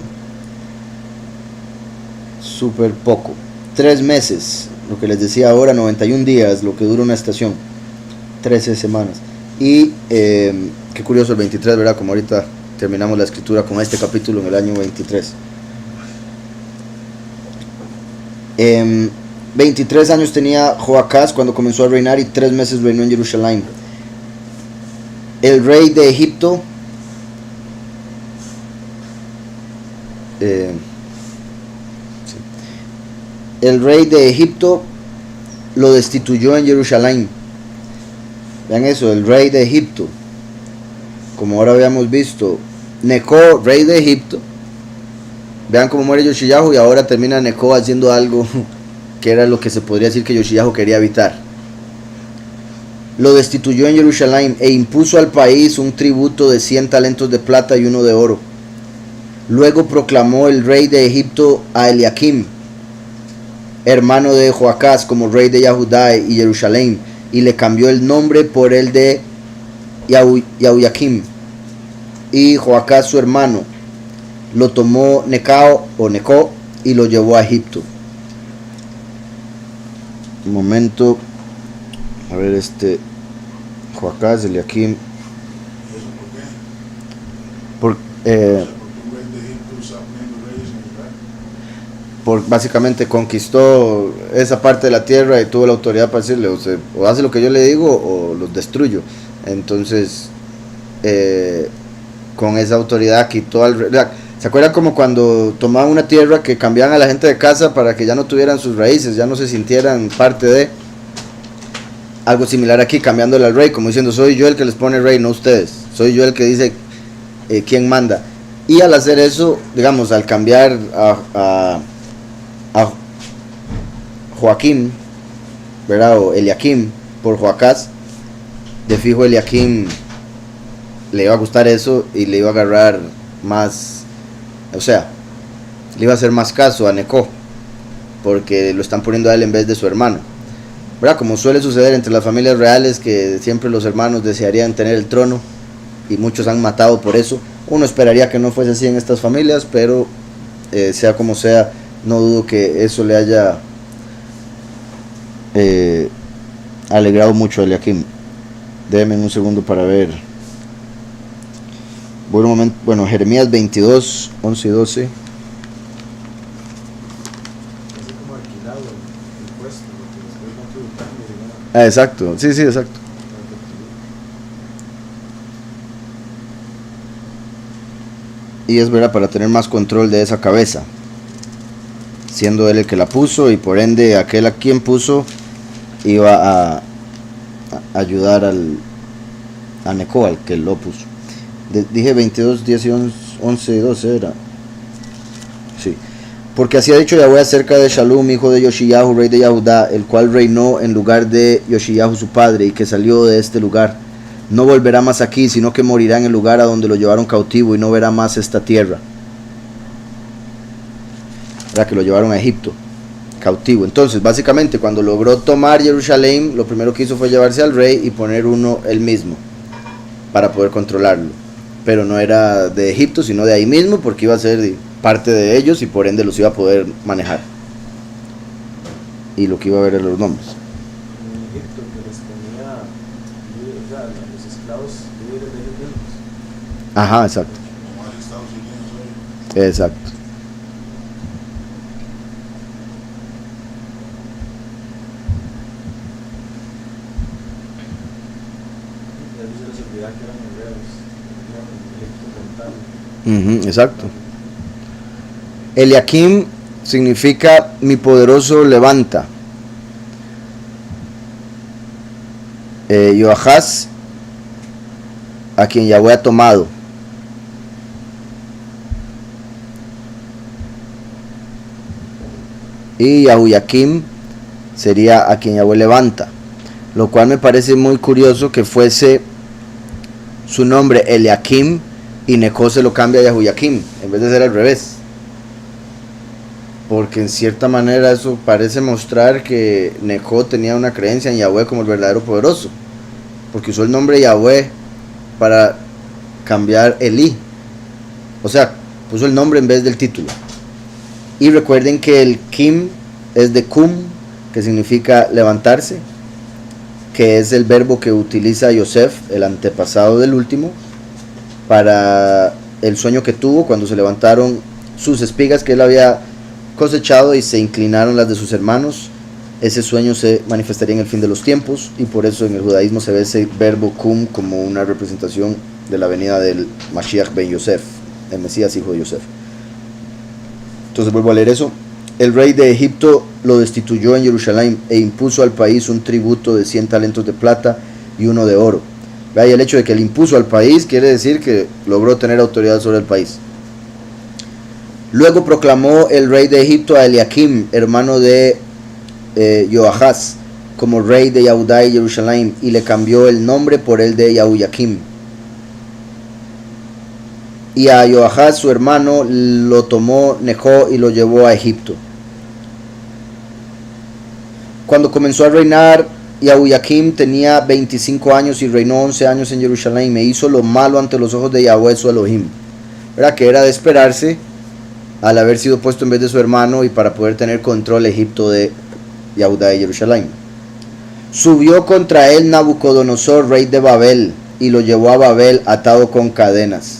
Súper poco. 3 meses, lo que les decía ahora, 91 días, lo que dura una estación. 13 semanas. Y qué curioso el 23, ¿verdad? Como ahorita terminamos la escritura con este capítulo en el año 23. 23 años tenía Joacás cuando comenzó a reinar y 3 meses reinó en Jerusalén. El rey de Egipto el rey de Egipto lo destituyó en Jerusalén. Vean eso, el rey de Egipto, como ahora habíamos visto, Neco, rey de Egipto. Vean cómo muere Yoshiyahu y ahora termina Neco haciendo algo que era lo que se podría decir que Yoshiyahu quería evitar. Lo destituyó en Jerusalén e impuso al país un tributo de 100 talentos de plata y 1 de oro. Luego proclamó el rey de Egipto a Eliakim, hermano de Joacás, como rey de Yahudá y Jerusalén, y le cambió el nombre por el de Yahuyakim. Y Joacás, su hermano, lo tomó Neco y lo llevó a Egipto. Un momento, a ver, Joacás, Eliakim. Básicamente conquistó esa parte de la tierra y tuvo la autoridad para decirle, o hace lo que yo le digo o los destruyo. Entonces con esa autoridad quitó al rey. ¿Se acuerdan como cuando tomaban una tierra que cambiaban a la gente de casa para que ya no tuvieran sus raíces, ya no se sintieran parte de? Algo similar aquí, cambiándole al rey, como diciendo, soy yo el que les pone rey, no ustedes, soy yo el que dice quién manda. Y al hacer eso, digamos, al cambiar a Joaquín, ¿verdad? O Eliakim por Joacás, de fijo Eliakim le iba a gustar eso y le iba a agarrar más, o sea, le iba a hacer más caso a Neco, porque lo están poniendo a él en vez de su hermano, ¿verdad? Como suele suceder entre las familias reales, que siempre los hermanos desearían tener el trono y muchos han matado por eso. Uno esperaría que no fuese así en estas familias, pero sea como sea, no dudo que eso le haya alegrado mucho a Eliakim. Déjenme un segundo para ver. Bueno, Jeremías 22, 11 y 12. Exacto, sí, exacto. Y es verdad, para tener más control de esa cabeza, siendo él el que la puso, y por ende aquel a quien puso iba a ayudar a Neco, al que lo puso. Dije 22, 10 y 11 y 12 era. Sí. Porque así ha dicho Yahweh acerca de Shalom, hijo de Yoshiyahu, rey de Yahudá, el cual reinó en lugar de Yoshiyahu su padre, y que salió de este lugar. no volverá más aquí, sino que morirá en el lugar a donde lo llevaron cautivo y no verá más esta tierra. Era que lo llevaron a Egipto, cautivo. Entonces, básicamente, cuando logró tomar Jerusalén, lo primero que hizo fue llevarse al rey y poner uno él mismo para poder controlarlo. Pero no era de Egipto, sino de ahí mismo, porque iba a ser parte de ellos y por ende los iba a poder manejar. Y lo que iba a ver eran los nombres. En Egipto, que les ponía, o sea, los esclavos líderes de ellos mismos. Ajá, exacto. Como en Estados Unidos hoy. Exacto. Y a ellos se les olvidaba que eran hebreos, que eran Egipto mental. Exacto. Eliakim significa mi poderoso levanta. Yoahaz, a quien Yahweh ha tomado. Y Yahuyakim sería a quien Yahweh levanta. Lo cual me parece muy curioso que fuese su nombre Eliakim y Neco se lo cambia a Yahuyakim en vez de ser al revés. Porque en cierta manera eso parece mostrar que Neco tenía una creencia en Yahweh como el verdadero poderoso, porque usó el nombre Yahweh para cambiar Elí, o sea, puso el nombre en vez del título. Y recuerden que el Kim es de Kum, que significa levantarse, que es el verbo que utiliza Yosef, el antepasado del último, para el sueño que tuvo cuando se levantaron sus espigas que él había cosechado y se inclinaron las de sus hermanos. Ese sueño se manifestaría en el fin de los tiempos, y por eso en el judaísmo se ve ese verbo kum como una representación de la venida del Mashiach ben Yosef, el Mesías hijo de Yosef. Entonces vuelvo a leer eso. El rey de Egipto lo destituyó en Jerusalén e impuso al país un tributo de 100 talentos de plata y uno de oro. Vea, el hecho de que le impuso al país quiere decir que logró tener autoridad sobre el país. Luego proclamó el rey de Egipto a Eliakim, hermano de Yoahaz, como rey de Yahudá y Jerusalén, y le cambió el nombre por el de Yahuyakim. Y a Yoahaz, su hermano, lo tomó Neco y lo llevó a Egipto. Cuando comenzó a reinar, Yahuyakim tenía 25 años y reinó 11 años en Jerusalén. E hizo lo malo ante los ojos de Yahweh su Elohim. ¿Verdad? Que era de esperarse al haber sido puesto en vez de su hermano y para poder tener control Egipto de Yahudá y Jerusalén. Subió contra él Nabucodonosor, rey de Babel, y lo llevó a Babel atado con cadenas.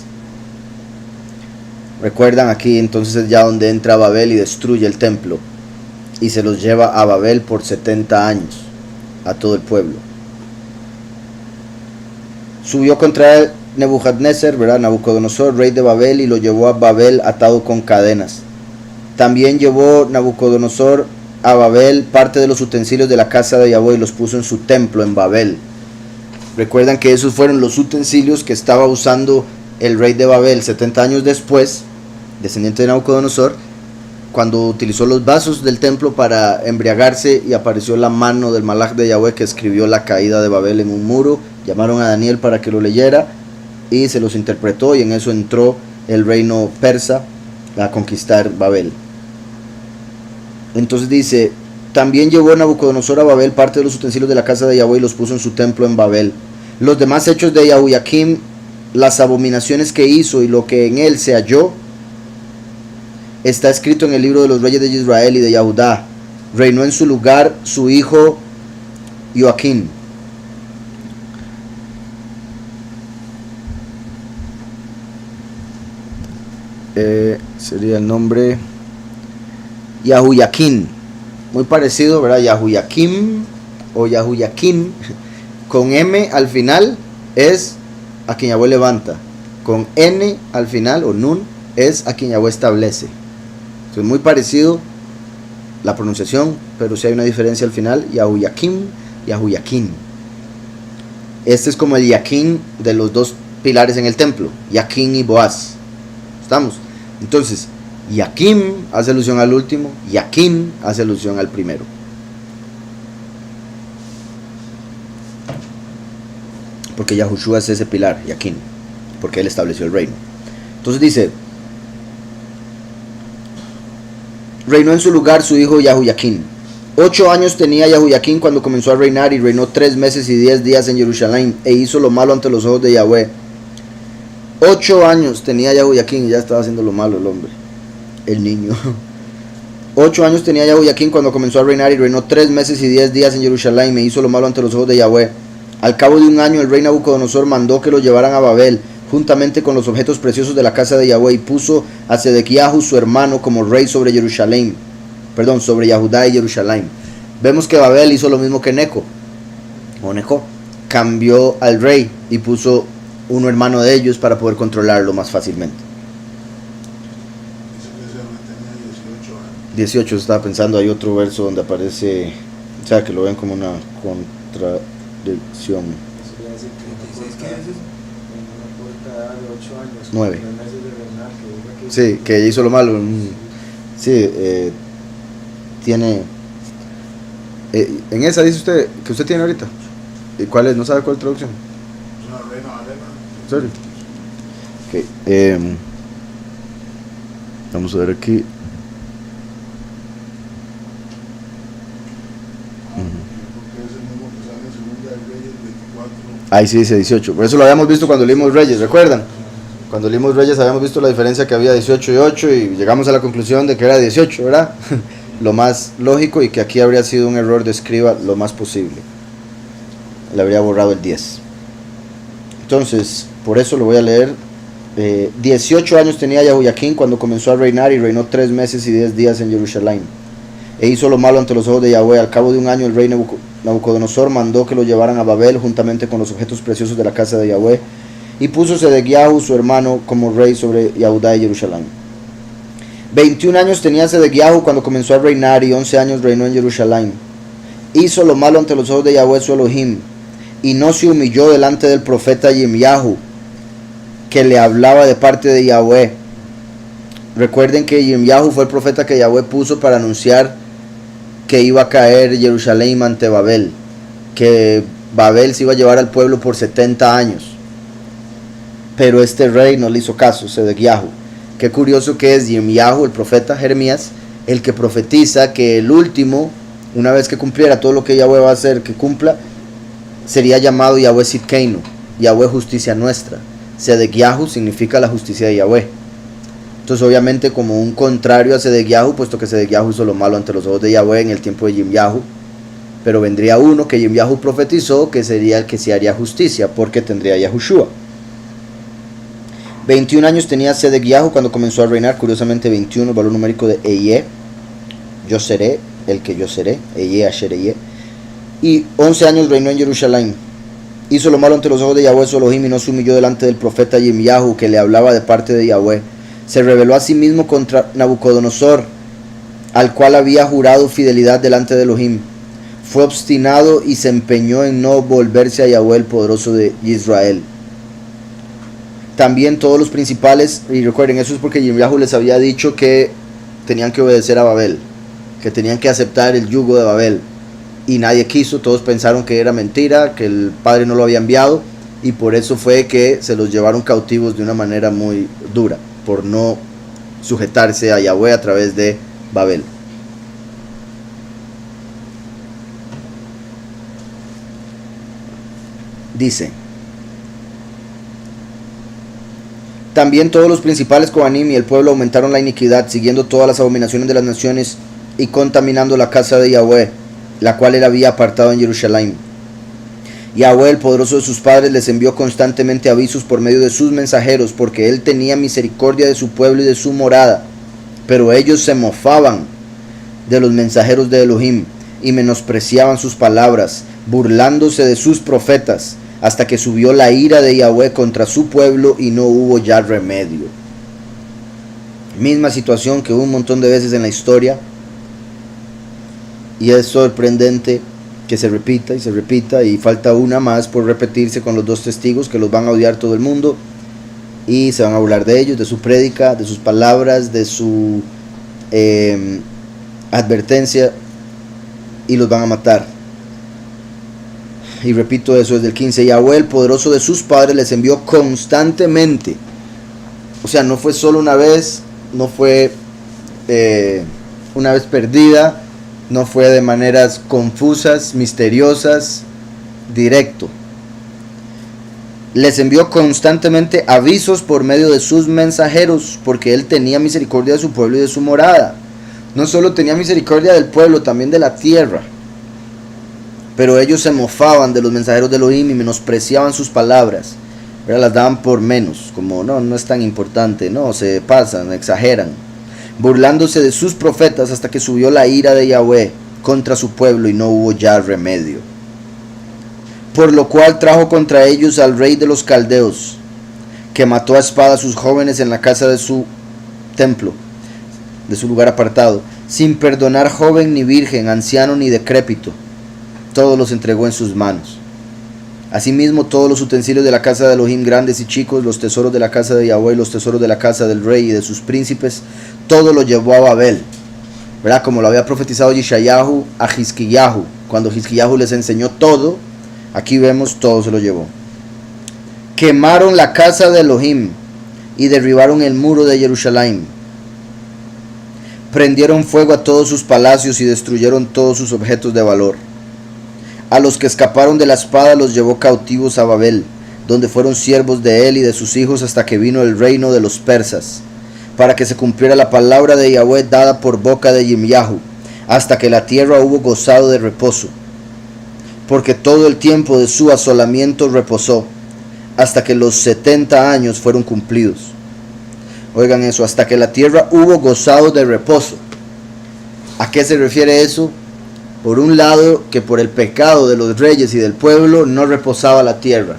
Recuerdan aquí entonces es ya donde entra Babel y destruye el templo y se los lleva a Babel por 70 años a todo el pueblo. Subió contra él Nebuchadnezzar, ¿verdad? Nabucodonosor, rey de Babel, y lo llevó a Babel atado con cadenas. También llevó Nabucodonosor a Babel parte de los utensilios de la casa de Yahweh y los puso en su templo en Babel. Recuerdan que esos fueron los utensilios que estaba usando el rey de Babel 70 años después, descendiente de Nabucodonosor, cuando utilizó los vasos del templo para embriagarse y apareció la mano del malaj de Yahweh que escribió la caída de Babel en un muro. Llamaron a Daniel para que lo leyera y se los interpretó, y en eso entró el reino persa a conquistar Babel. Entonces dice, también llevó Nabucodonosor a Babel parte de los utensilios de la casa de Yahweh y los puso en su templo en Babel. Los demás hechos de Yahuyakim, las abominaciones que hizo y lo que en él se halló, está escrito en el libro de los reyes de Israel y de Yahudá. Reinó en su lugar su hijo Joaquín. Sería el nombre Yahuyakim, muy parecido, ¿verdad? Yahuyakim o Yahuyakim, con M al final es a quien Yahweh levanta, con N al final o Nun es a quien Yahweh establece. Entonces muy parecido la pronunciación, pero sí hay una diferencia al final. Yahuyakim, Yahuyakim. Este es como el Yaquín de los dos pilares en el templo, Yaquín y Boaz. ¿Estamos? Entonces, Yaquim hace alusión al último, Yaquín hace alusión al primero. porque Yahushua es ese pilar, Yaquín, porque él estableció el reino. Entonces dice, reinó en su lugar su hijo Yahuyaquín. 8 años tenía Yahuyaquín cuando comenzó a reinar, y reinó 3 meses y 10 días en Jerusalén, e hizo lo malo ante los ojos de Yahweh. 8 años tenía Yahuyaquín y ya estaba haciendo lo malo el hombre, el niño. 8 años tenía Yahuyaquín cuando comenzó a reinar, y reinó 3 meses y 10 días en Jerusalén, e hizo lo malo ante los ojos de Yahweh. Al cabo de un año el rey Nabucodonosor mandó que lo llevaran a Babel, juntamente con los objetos preciosos de la casa de Yahweh, y puso a Sedequiahu su hermano como rey sobre Jerusalén, sobre Yahudá y Jerusalén. Vemos que Babel hizo lo mismo que Neco, cambió al rey y puso uno hermano de ellos para poder controlarlo más fácilmente. Dice que ese hombre tenía 18 años. 18, estaba pensando, hay otro verso donde aparece, o sea, que lo ven como una contradicción. Eso quiere decir que en una corta edad de 8 años, 9. 3 meses de reinar, que diga que Sí, que ella hizo lo malo. Sí, tiene... en esa dice usted, que usted tiene ahorita. ¿Y cuál es? ¿No sabe cuál es la traducción? Es una reina valera. ¿En serio? Ok, vamos a ver aquí. Porque es el mismo que sale en Segunda de Reyes 24. Ahí sí dice 18. Por eso lo habíamos visto cuando leímos Reyes, ¿recuerdan? Cuando leímos Reyes habíamos visto la diferencia que había 18 y 8 y llegamos a la conclusión de que era 18, ¿verdad? Lo más lógico, y que aquí habría sido un error de escriba lo más posible. Le habría borrado el 10. Entonces, por eso lo voy a leer. 18 años tenía Yahuyaquín cuando comenzó a reinar, y reinó 3 meses y 10 días en Jerusalén. E hizo lo malo ante los ojos de Yahweh. Al cabo de un año el rey Nabucodonosor mandó que lo llevaran a Babel, juntamente con los objetos preciosos de la casa de Yahweh, y puso Sedequiahu su hermano como rey sobre Yahudá y Jerusalén. 21 años tenía Sedequiahu cuando comenzó a reinar, y 11 años reinó en Jerusalén. Hizo lo malo ante los ojos de Yahweh su Elohim, y no se humilló delante del profeta Yirmiyahu, que le hablaba de parte de Yahweh. Recuerden que Yirmiyahu fue el profeta que Yahweh puso para anunciar que iba a caer Jerusalén ante Babel, que Babel se iba a llevar al pueblo por 70 años. Pero este rey no le hizo caso, Sedequiahu. Qué curioso que es Yirmiyahu, el profeta Jeremías, el que profetiza que el último, una vez que cumpliera todo lo que Yahweh va a hacer que cumpla, sería llamado Yahweh Sidkeinu, Yahweh justicia nuestra. Sedequiahu significa la justicia de Yahweh. Entonces, obviamente, como un contrario a Sedequiahu, puesto que Sedequiahu hizo lo malo ante los ojos de Yahweh en el tiempo de Yirmiyahu, pero vendría uno que Yirmiyahu profetizó, que sería el que se haría justicia, porque tendría Yahushua. 21 años tenía Sedequiahu cuando comenzó a reinar, curiosamente 21, el valor numérico de Eye, yo seré, el que yo seré, Eye, Asher, Eye, y 11 años reinó en Jerusalén. Hizo lo malo ante los ojos de Yahweh su Elohim, y no se humilló delante del profeta Yirmiyahu, que le hablaba de parte de Yahweh. Se rebeló a sí mismo contra Nabucodonosor, al cual había jurado fidelidad delante de Elohim. Fue obstinado y se empeñó en no volverse a Yahweh, el poderoso de Israel. También todos los principales, y recuerden, eso es porque Yirmiyahu les había dicho que tenían que obedecer a Babel, que tenían que aceptar el yugo de Babel, y nadie quiso. Todos pensaron que era mentira, que el padre no lo había enviado, y por eso fue que se los llevaron cautivos de una manera muy dura, por no sujetarse a Yahweh a través de Babel. Dice: también todos los principales Kohanim y el pueblo aumentaron la iniquidad, siguiendo todas las abominaciones de las naciones y contaminando la casa de Yahweh, la cual él había apartado en Jerusalén. Yahweh, el poderoso de sus padres, les envió constantemente avisos por medio de sus mensajeros, porque él tenía misericordia de su pueblo y de su morada. Pero ellos se mofaban de los mensajeros de Elohim y menospreciaban sus palabras, burlándose de sus profetas, hasta que subió la ira de Yahweh contra su pueblo y no hubo ya remedio. Misma situación que hubo un montón de veces en la historia, y es sorprendente que se repita y se repita, y falta una más por repetirse con los 2 testigos que los van a odiar todo el mundo y se van a burlar de ellos, de su prédica, de sus palabras, de su advertencia, y los van a matar. Y repito eso desde el 15. Yahweh, el poderoso de sus padres, les envió constantemente. O sea, no fue solo una vez, no fue una vez perdida, no fue de maneras confusas, misteriosas, directo. Les envió constantemente avisos por medio de sus mensajeros, porque él tenía misericordia de su pueblo y de su morada. No solo tenía misericordia del pueblo, también de la tierra. Pero ellos se mofaban de los mensajeros de Elohim y menospreciaban sus palabras. ¿Verdad? Las daban por menos, como no es tan importante, no, se pasan, exageran. Burlándose de sus profetas hasta que subió la ira de Yahweh contra su pueblo y no hubo ya remedio. Por lo cual trajo contra ellos al rey de los caldeos, que mató a espada a sus jóvenes en la casa de su templo, de su lugar apartado, sin perdonar joven ni virgen, anciano ni decrépito. Todos los entregó en sus manos. Asimismo, todos los utensilios de la casa de Elohim, grandes y chicos, los tesoros de la casa de Yahweh, los tesoros de la casa del rey y de sus príncipes, todo lo llevó a Babel. ¿Verdad? Como lo había profetizado Yeshayahu a Hizkiyahu. Cuando Hizkiyahu les enseñó todo, aquí vemos, todo se lo llevó. Quemaron la casa de Elohim y derribaron el muro de Jerusalén. Prendieron fuego a todos sus palacios y destruyeron todos sus objetos de valor. A los que escaparon de la espada los llevó cautivos a Babel, donde fueron siervos de él y de sus hijos hasta que vino el reino de los persas, para que se cumpliera la palabra de Yahweh dada por boca de Yirmiyahu, hasta que la tierra hubo gozado de reposo. Porque todo el tiempo de su asolamiento reposó, hasta que los 70 años fueron cumplidos. Oigan eso, hasta que la tierra hubo gozado de reposo. ¿A qué se refiere eso? Por un lado, que por el pecado de los reyes y del pueblo no reposaba la tierra.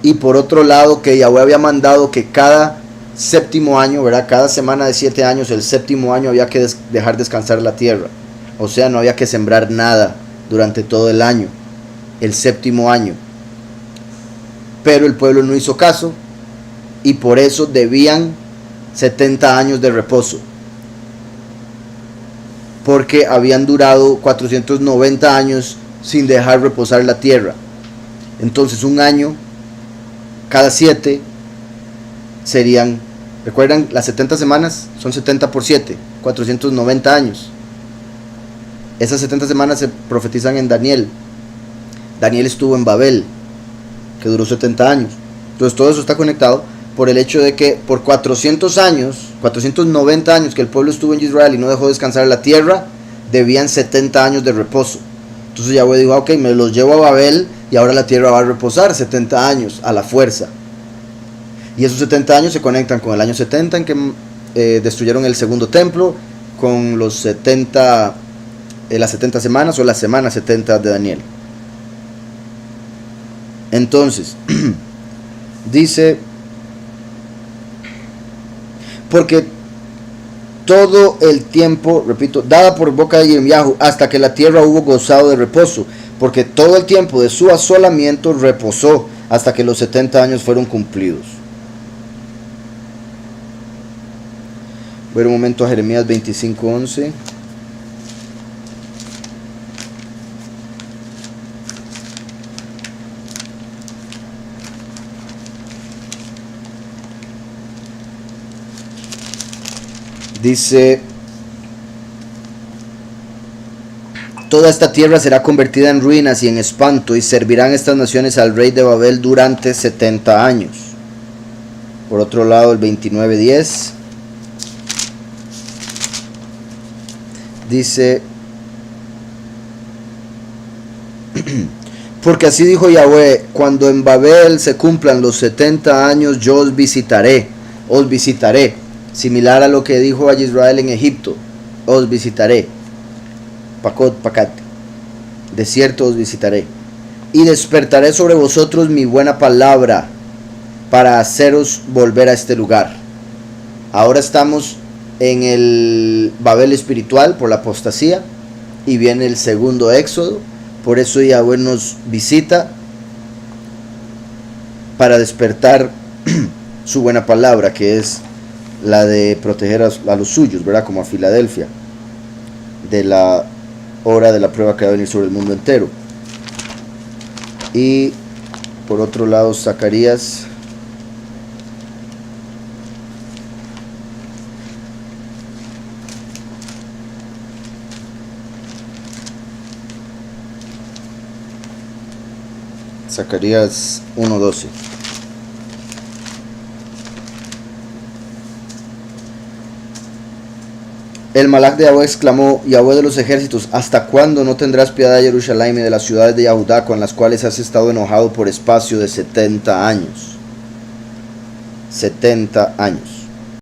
Y por otro lado, que Yahweh había mandado que cada séptimo año, ¿verdad? Cada semana de 7 años, el séptimo año había que dejar descansar la tierra. O sea, no había que sembrar nada durante todo el año, el séptimo año. Pero el pueblo no hizo caso y por eso debían 70 años de reposo. Porque habían durado 490 años sin dejar reposar la tierra. Entonces un año, cada 7 serían, ¿recuerdan? Las 70 semanas son 70 por 7, 490 años. Esas 70 semanas se profetizan en Daniel. Daniel estuvo en Babel, que duró 70 años. Entonces todo eso está conectado por el hecho de que por 400 años, 490 años que el pueblo estuvo en Israel y no dejó descansar la tierra, debían 70 años de reposo. Entonces Yahweh dijo, ok, me los llevo a Babel y ahora la tierra va a reposar 70 años a la fuerza. Y esos 70 años se conectan con el año 70 en que destruyeron el segundo templo, con los 70, las 70 semanas o las semanas 70 de Daniel. Entonces, dice, porque todo el tiempo, repito, dada por boca de Yirmiyahu, hasta que la tierra hubo gozado de reposo, porque todo el tiempo de su asolamiento reposó hasta que los 70 años fueron cumplidos. Voy a ver un momento a Jeremías 25:11. Dice, toda esta tierra será convertida en ruinas y en espanto, y servirán estas naciones al rey de Babel durante 70 años. Por otro lado, el 29:10 dice, porque así dijo Yahweh, cuando en Babel se cumplan los 70 años, yo os visitaré, similar a lo que dijo a Israel en Egipto, os visitaré, Pakot Pakat, de cierto os visitaré, y despertaré sobre vosotros mi buena palabra, para haceros volver a este lugar. Ahora estamos en el Babel espiritual por la apostasía, y viene el segundo éxodo, por eso Yahweh nos visita, para despertar su buena palabra, que es la de proteger a los suyos, ¿verdad? Como a Filadelfia, de la hora de la prueba que va a venir sobre el mundo entero. Y por otro lado, Zacarías Zacarías 1:12. El Malach de Yahweh exclamó: Yahweh de los ejércitos, ¿hasta cuándo no tendrás piedad de Jerusalén y de las ciudades de Yahudá, con las cuales has estado enojado por espacio de 70 años? 70 años.